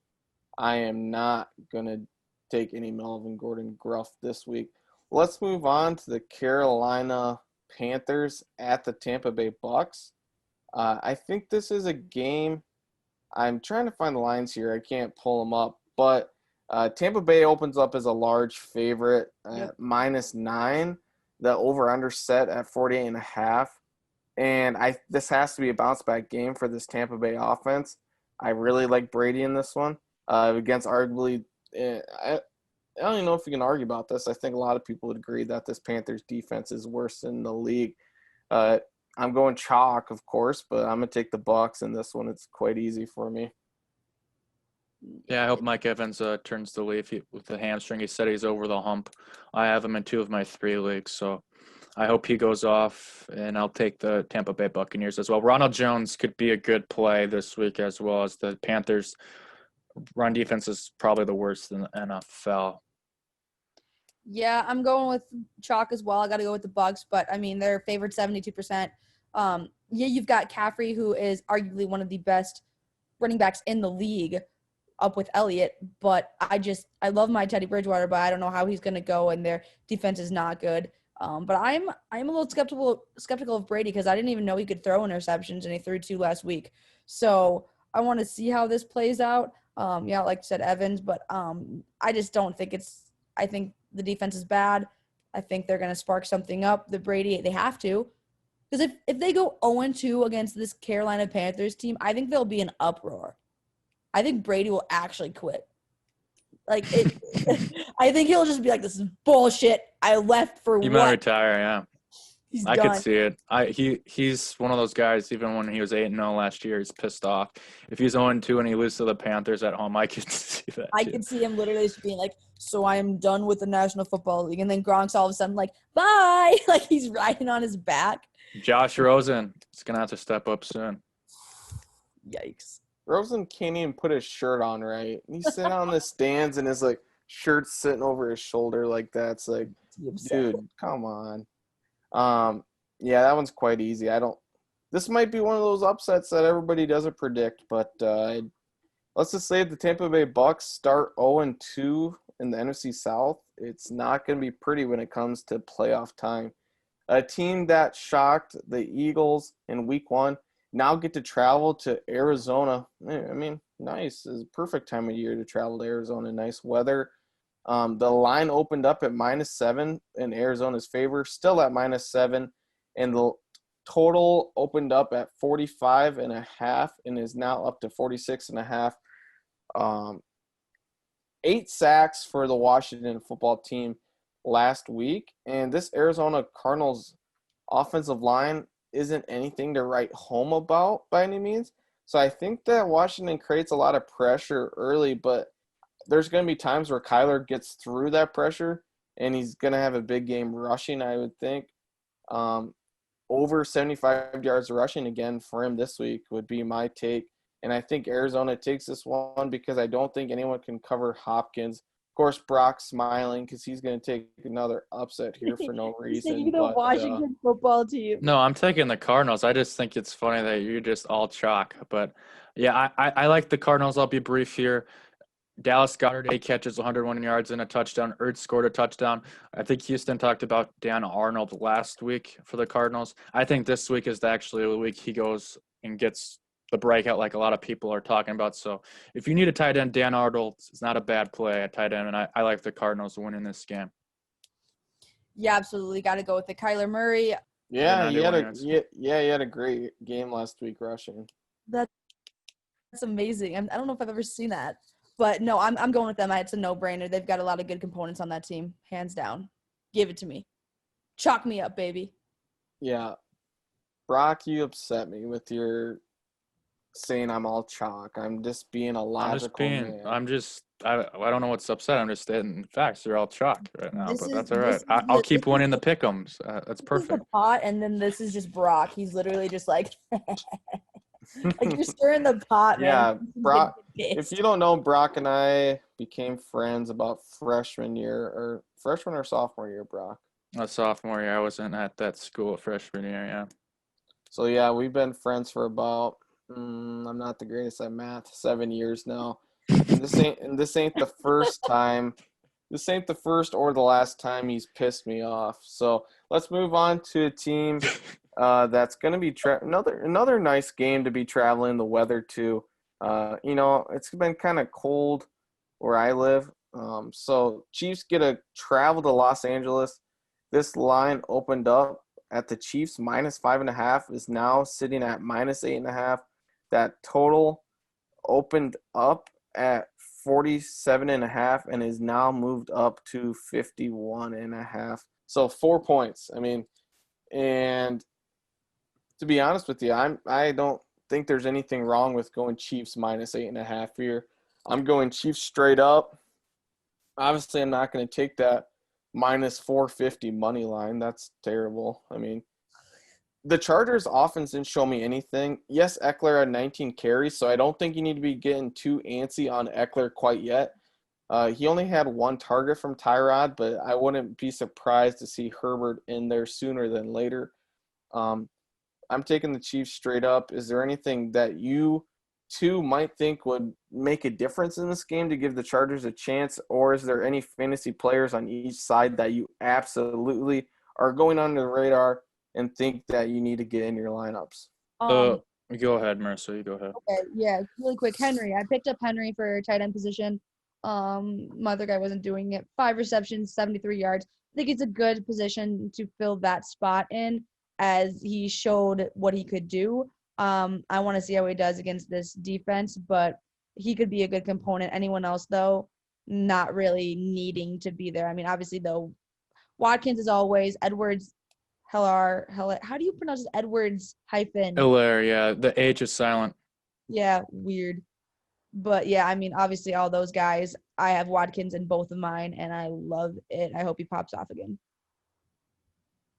I am not gonna take any Melvin Gordon gruff this week. Let's move on to the Carolina Panthers at the Tampa Bay Bucks. I think this is a game. I'm trying to find the lines here. I can't pull them up, but Tampa Bay opens up as a large favorite at -9. The over/under set at 48.5, and this has to be a bounce back game for this Tampa Bay offense. I really like Brady in this one against arguably. I don't even know if you can argue about this. I think a lot of people would agree that this Panthers defense is worse in the league. I'm going chalk, of course, but I'm going to take the Bucks in this one. It's quite easy for me. Yeah, I hope Mike Evans turns the leaf with the hamstring. He said he's over the hump. I have him in 2 of my 3 leagues, so I hope he goes off, and I'll take the Tampa Bay Buccaneers as well. Ronald Jones could be a good play this week, as well as the Panthers' run defense is probably the worst in the NFL. Yeah, I'm going with chalk as well. I got to go with the Bucks, but I mean, they're favored 72%. Yeah, you've got Caffrey, who is arguably one of the best running backs in the league, up with Elliott. But I love my Teddy Bridgewater, but I don't know how he's going to go, and their defense is not good. But I'm a little skeptical of Brady, because I didn't even know he could throw interceptions, and he threw 2 last week. So I want to see how this plays out. Yeah, like I said, Evans, but I just don't think I think the defense is bad. I think they're going to spark something up. They have to. Because if they go 0-2 against this Carolina Panthers team, I think there'll be an uproar. I think Brady will actually quit. I think he'll just be like, "This is bullshit. I left for He what?" might retire, yeah. He's I done. could see it. He's one of those guys, even when he was 8-0 last year, he's pissed off. If he's 0-2 and he loses to the Panthers at home, I could see that I too. could see him literally just being like, "So I am done with the National Football League," and then Gronk's all of a sudden like, "Bye!" Like he's riding on his back. Josh Rosen is going to have to step up soon. Yikes. Rosen can't even put his shirt on right. He's sitting on the stands and his shirt's sitting over his shoulder like that. It's like, dude, come on. Yeah, that one's quite easy. This might be one of those upsets that everybody doesn't predict, but let's just say if the Tampa Bay Bucks start 0-2 in the NFC South, it's not going to be pretty when it comes to playoff time. A team that shocked the Eagles in week 1 now get to travel to Arizona. I mean, nice. It's a perfect time of year to travel to Arizona. Nice weather. The line opened up at -7 in Arizona's favor, still at -7, and the total opened up at 45.5 and is now up to 46.5. 8 sacks for the Washington football team last week, and this Arizona Cardinals offensive line isn't anything to write home about by any means. So I think that Washington creates a lot of pressure early, but there's going to be times where Kyler gets through that pressure, and he's going to have a big game rushing, I would think. Over 75 yards rushing again for him this week would be my take. And I think Arizona takes this one because I don't think anyone can cover Hopkins course, Brock's smiling because he's going to take another upset here for no He's reason. taking the But Washington football team. No, I'm taking the Cardinals. I just think it's funny that you're just all chalk. But yeah, I like the Cardinals. I'll be brief here. Dallas Goddard, 8 catches, 101 yards, and a touchdown. Ertz scored a touchdown. I think Houston talked about Dan Arnold last week for the Cardinals. I think this week is actually the week he goes and gets the breakout like a lot of people are talking about. So if you need a tight end, Dan Arnold is not a bad play at tight end, and I like the Cardinals winning this game. Yeah, absolutely. Got to go with the Kyler Murray. yeah, he 91 had a yards. he had a great game last week rushing. That's amazing. I don't know if I've ever seen that. But no, I'm going with them. It's a no-brainer. They've got a lot of good components on that team, hands down. Give it to me. Chalk me up, baby. Yeah, Brock, you upset me with your saying I'm all chalk. I'm just being a logical man. I don't know what's upset. I'm just stating facts. You're all chalk right now, This but is- that's all this right. is I'll the- keep this winning is the pick'ems. That's This is perfect. the pot, and then this is just Brock. He's literally just like, like you're stirring the pot, man. Yeah, He's Brock. getting If pissed. you don't know, Brock and I became friends about freshman or sophomore year, Brock. A sophomore year, I wasn't at that school freshman year. Yeah. So yeah, we've been friends for about I'm not the greatest at math, 7 years now. And this ain't the first time. This ain't the first or the last time he's pissed me off. So let's move on to a team that's going to be another nice game to be traveling the weather to. It's been kind of cold where I live. So Chiefs get to travel to Los Angeles. This line opened up at the Chiefs -5.5, is now sitting at -8.5. That total opened up at 47.5 and is now moved up to 51.5. So 4 points. I mean, and to be honest with you, I don't think there's anything wrong with going Chiefs -8.5 here. I'm going Chiefs straight up. Obviously, I'm not going to take that -450 money line. That's terrible. I mean, the Chargers offense didn't show me anything. Yes, Eckler had 19 carries, so I don't think you need to be getting too antsy on Eckler quite yet. He only had 1 target from Tyrod, but I wouldn't be surprised to see Herbert in there sooner than later. I'm taking the Chiefs straight up. Is there anything that you two might think would make a difference in this game to give the Chargers a chance, or is there any fantasy players on each side that you absolutely are going under the radar and think that you need to get in your lineups? Go ahead, Marissa. You go ahead. Okay, yeah, really quick. Henry. I picked up Henry for tight end position. My other guy wasn't doing it. 5 receptions, 73 yards. I think it's a good position to fill that spot in, as he showed what he could do. I want to see how he does against this defense, but he could be a good component. Anyone else, though, not really needing to be there. I mean, obviously, though, Watkins is always. Edwards, Hellar, how do you pronounce it? Edwards hyphen. Hilaire, yeah. The H is silent. Yeah, weird. But yeah, I mean, obviously all those guys. I have Watkins in both of mine, and I love it. I hope he pops off again.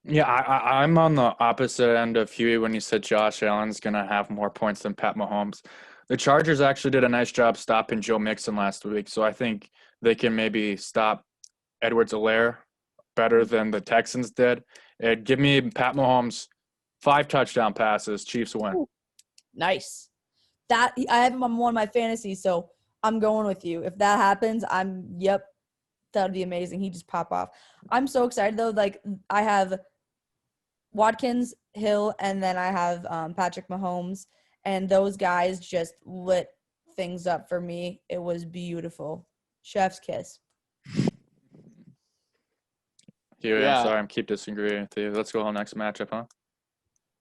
Yeah, I'm on the opposite end of Huey when you said Josh Allen's going to have more points than Pat Mahomes. The Chargers actually did a nice job stopping Joe Mixon last week, so I think they can maybe stop Edwards-Helaire better than the Texans did. Give me Pat Mahomes 5 touchdown passes, Chiefs win. Nice. That I have him on one of my fantasies, so I'm going with you. If that happens, that would be amazing. He just pop off. I'm so excited though. Like I have Watkins, Hill, and then I have Patrick Mahomes, and those guys just lit things up for me. It was beautiful. Chef's kiss. Huey, Yeah. I'm sorry, I'm keep disagreeing with you. Let's go on next matchup, huh?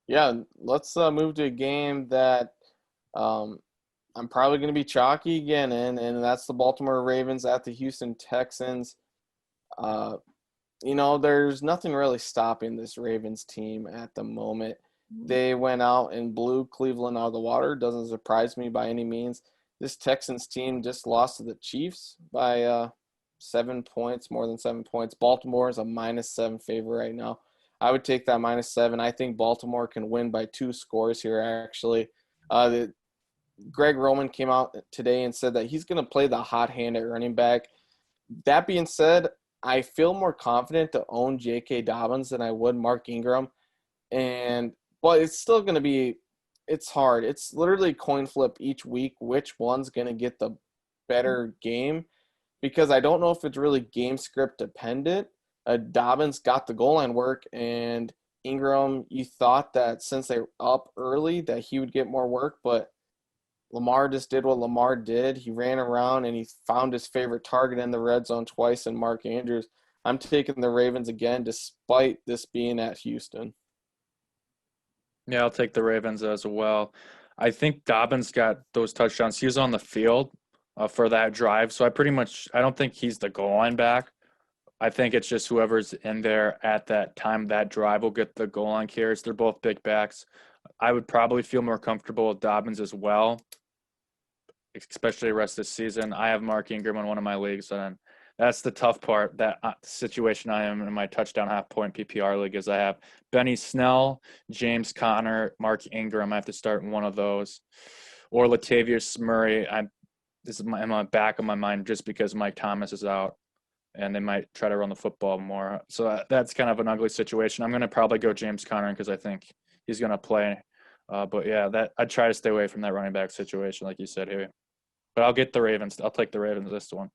Yeah, let's move to a game that I'm probably going to be chalky again in, and that's the Baltimore Ravens at the Houston Texans. There's nothing really stopping this Ravens team at the moment. They went out and blew Cleveland out of the water. Doesn't surprise me by any means. This Texans team just lost to the Chiefs by 7 points, more than 7 points. Baltimore is a -7 favorite right now. I would take that -7. I think Baltimore can win by 2 scores here, actually. Greg Roman came out today and said that he's going to play the hot hand at running back. That being said, I feel more confident to own J.K. Dobbins than I would Mark Ingram. But it's still going to be – it's hard. It's literally coin flip each week which one's going to get the better game because I don't know if it's really game script dependent. Dobbins got the goal line work, and Ingram, you thought that since they were up early that he would get more work, but Lamar just did what Lamar did. He ran around and he found his favorite target in the red zone twice in Mark Andrews. I'm taking the Ravens again despite this being at Houston. Yeah, I'll take the Ravens as well. I think Dobbins got those touchdowns. He was on the field for that drive, so I don't think he's the goal line back. I think it's just whoever's in there at that time, that drive will get the goal line carries. They're both big backs. I would probably feel more comfortable with Dobbins as well, especially the rest of the season. I have Mark Ingram in one of my leagues, and that's the tough part. That situation I am in my touchdown half point PPR league is I have Benny Snell, James Conner, Mark Ingram. I have to start in one of those, or Latavius Murray. This is in my back of my mind just because Mike Thomas is out, and they might try to run the football more. So that's kind of an ugly situation. I'm going to probably go James Conner because I think he's going to play. But yeah, I'd try to stay away from that running back situation, like you said here. But I'll get the Ravens. I'll take the Ravens this one.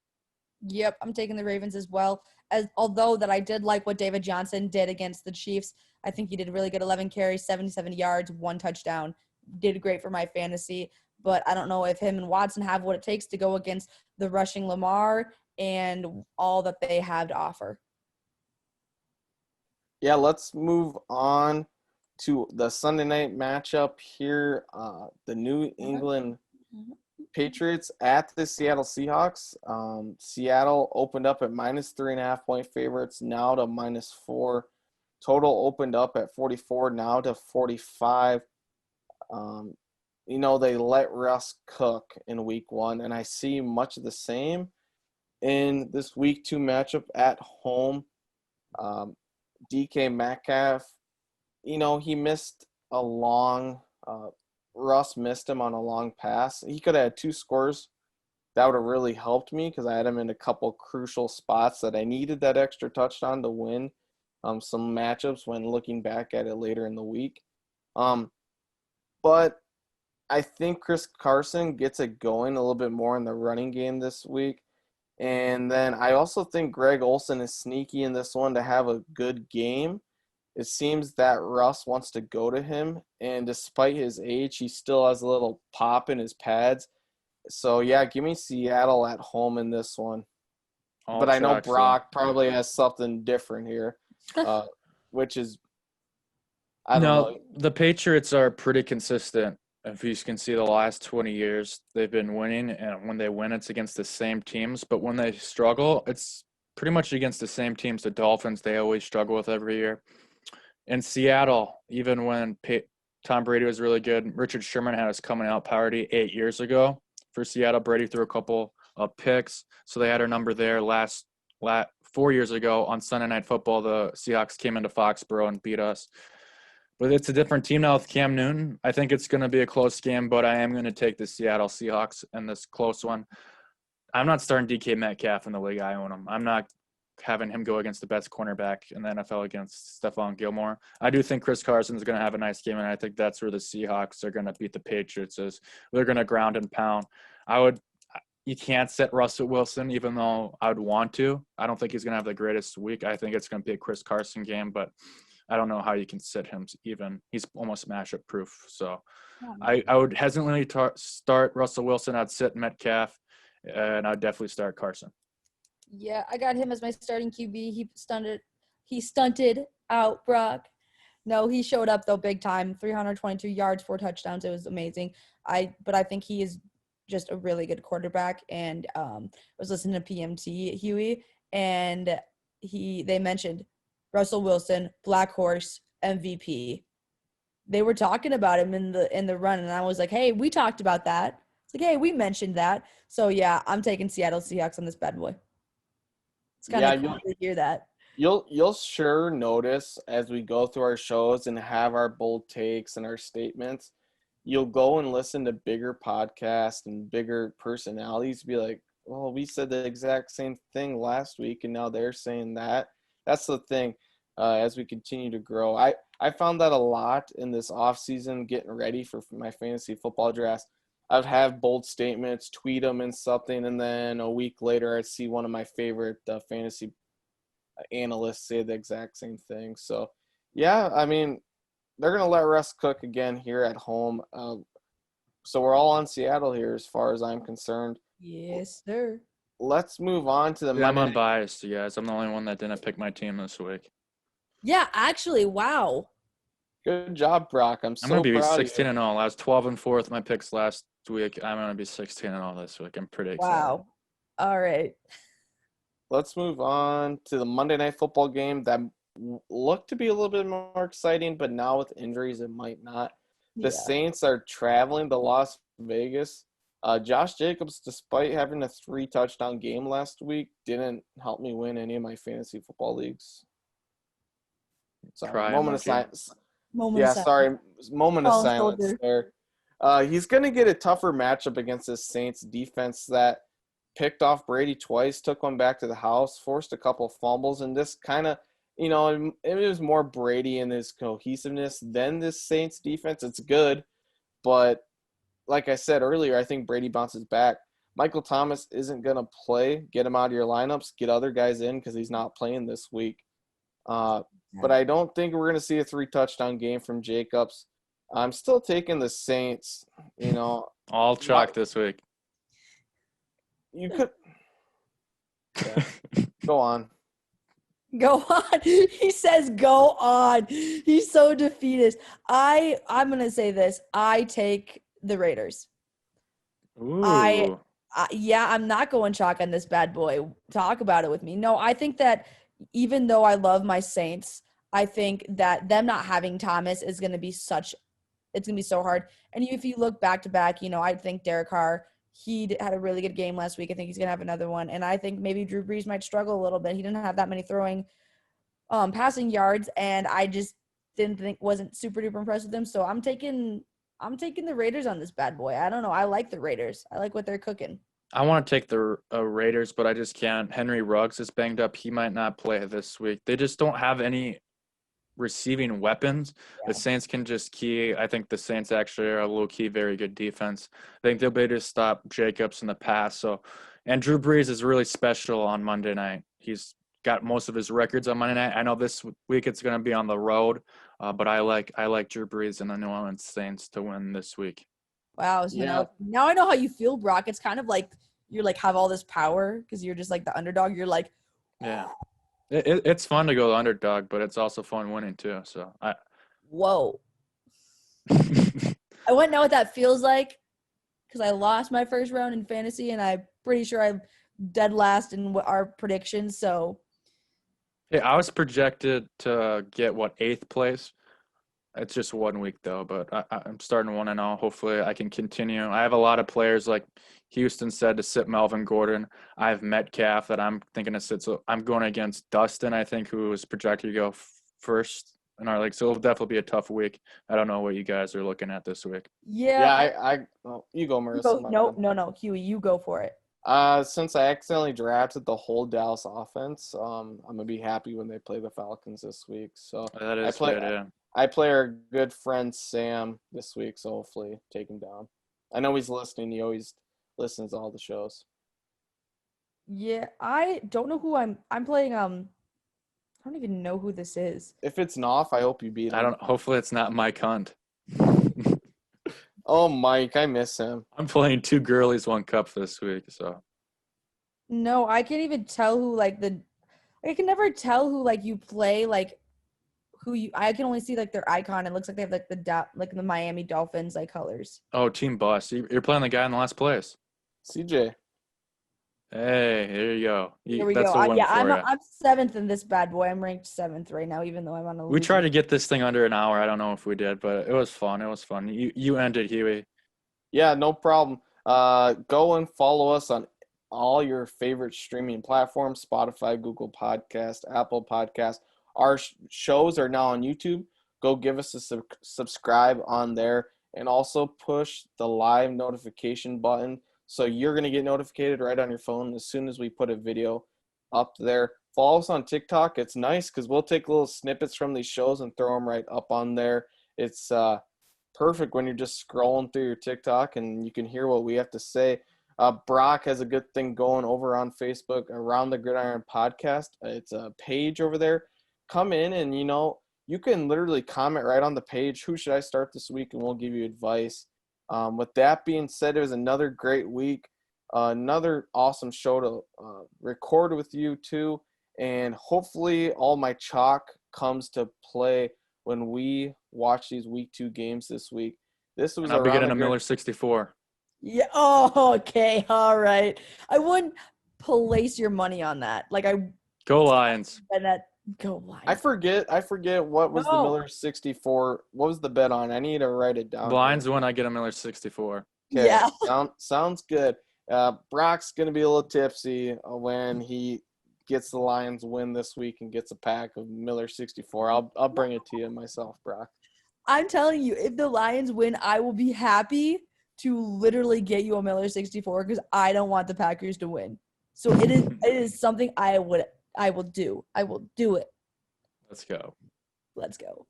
Yep, I'm taking the Ravens as well. Although that I did like what David Johnson did against the Chiefs. I think he did really good. 11 carries, 77 yards, 1 touchdown. Did great for my fantasy. But I don't know if him and Watson have what it takes to go against the rushing Lamar and all that they have to offer. Yeah, let's move on to the Sunday night matchup here. The New England Patriots at the Seattle Seahawks. Seattle opened up at minus 3.5 point favorites, now to minus 4. Total opened up at 44, now to 45. They let Russ cook in week 1, and I see much of the same in this week 2 matchup at home. DK Metcalf, he missed a long Russ missed him on a long pass. He could have had 2 scores. That would have really helped me because I had him in a couple crucial spots that I needed that extra touchdown to win some matchups when looking back at it later in the week. But I think Chris Carson gets it going a little bit more in the running game this week. And then I also think Greg Olsen is sneaky in this one to have a good game. It seems that Russ wants to go to him, and despite his age, he still has a little pop in his pads. So, yeah, give me Seattle at home in this one. But I know Brock probably has something different here, which is – I don't know. The Patriots are pretty consistent. If you can see the last 20 years, they've been winning, and when they win, it's against the same teams. But when they struggle, it's pretty much against the same teams. The Dolphins, they always struggle with every year. In Seattle, even when Tom Brady was really good, Richard Sherman had his coming out party 8 years ago for Seattle. Brady threw a couple of picks, so they had our number there. Last 4 years ago on Sunday Night Football, the Seahawks came into Foxborough and beat us. But it's a different team now with Cam Newton. I think it's going to be a close game, but I am going to take the Seattle Seahawks in this close one. I'm not starting DK Metcalf in the league. I own him. I'm not having him go against the best cornerback in the NFL against Stephon Gilmore. I do think Chris Carson is going to have a nice game, and I think that's where the Seahawks are going to beat the Patriots. Is they're going to ground and pound. You can't sit Russell Wilson, even though I would want to. I don't think he's going to have the greatest week. I think it's going to be a Chris Carson game, but I don't know how you can sit him even. He's almost matchup proof. So I would hesitantly start Russell Wilson. I'd sit Metcalf, and I'd definitely start Carson. Yeah, I got him as my starting QB. He stunted out Brock. No, he showed up though big time. 322 yards, 4 touchdowns. It was amazing. But I think he is just a really good quarterback. And I was listening to PMT Huey, and they mentioned Russell Wilson, Black Horse, MVP. They were talking about him in the run, and I was like, hey, we talked about that. It's like, hey, we mentioned that. So yeah, I'm taking Seattle Seahawks on this bad boy. It's kind of cool to hear that. You'll sure notice as we go through our shows and have our bold takes and our statements, you'll go and listen to bigger podcasts and bigger personalities be like, well, we said the exact same thing last week, and now they're saying that. That's the thing. As we continue to grow, I found that a lot in this off season, getting ready for my fantasy football draft. I'd have bold statements, tweet them in something, and then a week later, I'd see one of my favorite fantasy analysts say the exact same thing. So, yeah, I mean, they're gonna let Russ cook again here at home. So we're all on Seattle here, as far as I'm concerned. Yes, sir. Let's move on to the Yeah, I'm Monday. unbiased, you guys. I'm the only one that didn't pick my team this week. Yeah, actually, wow. Good job, Brock. I'm I'm so gonna be proud of 16 you. and 0. I was 12 and 4 with my picks last week. I'm gonna be 16 and 0 this week. I'm pretty excited. Wow. All right. Let's move on to the Monday Night Football game that looked to be a little bit more exciting, but now with injuries, it might not. The Yeah. Saints are traveling to Las Vegas. Josh Jacobs, despite having a 3-touchdown game last week, didn't help me win any of my fantasy football leagues. Sorry, Cry moment of emoji. silence. Moment Yeah, of silence. sorry, moment of Fallen silence soldier. there. He's going to get a tougher matchup against this Saints defense that picked off Brady twice, took one back to the house, forced a couple of fumbles, and this kind of, it was more Brady and his cohesiveness than this Saints defense. It's good, but like I said earlier, I think Brady bounces back. Michael Thomas isn't going to play. Get him out of your lineups. Get other guys in because he's not playing this week. But I don't think we're going to see a 3-touchdown game from Jacobs. I'm still taking the Saints. All chalk this week. You could yeah. Go on. Go on. He says go on. He's so defeatist. I'm gonna say this. I take the Raiders. Ooh. Yeah, I'm not going chalk on this bad boy. Talk about it with me. No, I think that even though I love my Saints, I think that them not having Thomas is going to be it's going to be so hard. And if you look back to back, I think Derek Carr, had a really good game last week. I think he's going to have another one. And I think maybe Drew Brees might struggle a little bit. He didn't have that many passing yards, and I just wasn't super duper impressed with him. So I'm taking the Raiders on this bad boy. I don't know. I like the Raiders. I like what they're cooking. I want to take the Raiders, but I just can't. Henry Ruggs is banged up. He might not play this week. They just don't have any receiving weapons. Yeah. The Saints can just key. I think the Saints actually are a low-key very good defense. I think they'll be able to stop Jacobs in the pass. And Drew Brees is really special on Monday night. He's got most of his records on Monday night. I know this week it's going to be on the road, but I like Drew Brees and the New Orleans Saints to win this week. Wow. So Yeah. now I know how you feel, Brock. It's kind of like you're like have all this power because you're just like the underdog. You're like, Yeah. It's fun to go the underdog, but it's also fun winning too. So whoa. I wouldn't know what that feels like because I lost my first round in fantasy, and I'm pretty sure I'm dead last in our predictions. So, hey, I was projected to get 8th place. It's just 1 week though, but I'm starting 1-0. Hopefully, I can continue. I have a lot of players like Houston said to sit Melvin Gordon. I have Metcalf that I'm thinking to sit. So I'm going against Dustin, I think, who was projected to go first in our league. So it'll definitely be a tough week. I don't know what you guys are looking at this week. Yeah, you go, Marissa. No, Huey, you go for it. Since I accidentally drafted the whole Dallas offense, I'm gonna be happy when they play the Falcons this week. So That is good, yeah. I play our good friend Sam this week, so hopefully take him down. I know he's listening. He always listens to all the shows. Yeah, I don't know who I'm playing. I don't even know who this is. If it's Knopf, I hope you beat him. Hopefully it's not Mike Hunt. Oh, Mike, I miss him. I'm playing 2 girlies, 1 cup this week, so. No, I can't even tell who I can never tell who you play I can only see their icon. It looks like they have the Miami Dolphins colors. Oh, team boss. You're playing the guy in the last place. CJ. Hey, there you go. Here we That's go. a win for I'm 7th in this bad boy. I'm ranked 7th right now, even though I'm on a. We tried to get this thing under an hour. I don't know if we did, but it was fun. You ended, Huey. Yeah, no problem. Go and follow us on all your favorite streaming platforms: Spotify, Google Podcast, Apple Podcast. Our shows are now on YouTube. Go give us a subscribe on there, and also push the live notification button So you're going to get notified right on your phone as soon as we put a video up there. Follow us on TikTok. It's nice because we'll take little snippets from these shows and throw them right up on there. It's perfect when you're just scrolling through your TikTok and you can hear what we have to say. Brock has a good thing going over on Facebook, Around the Gridiron Podcast. It's a page over there. Come in and, you can literally comment right on the page, who should I start this week, and we'll give you advice. With that being said, it was another great week, another awesome show to record with you too, and hopefully all my chalk comes to play when we watch these week 2 games this week. This was And I'll be Around getting the a Miller 64. Yeah. Oh, okay. All right. I wouldn't place your money on that. Like Go Lions. and that go Lions. I forget what was the No. Miller 64. What was the bet on? I need to write it down. Lions win, I get a Miller 64. Okay, Yeah. sounds good. Brock's gonna be a little tipsy when he gets the Lions win this week and gets a pack of Miller 64. I'll bring it to you myself, Brock. I'm telling you, if the Lions win, I will be happy to literally get you a Miller 64 because I don't want the Packers to win. So it is something I will do. I will do it. Let's go. Let's go.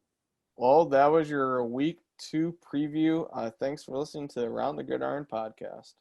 Well, that was your week 2 preview. Thanks for listening to Around the Gridiron Podcast.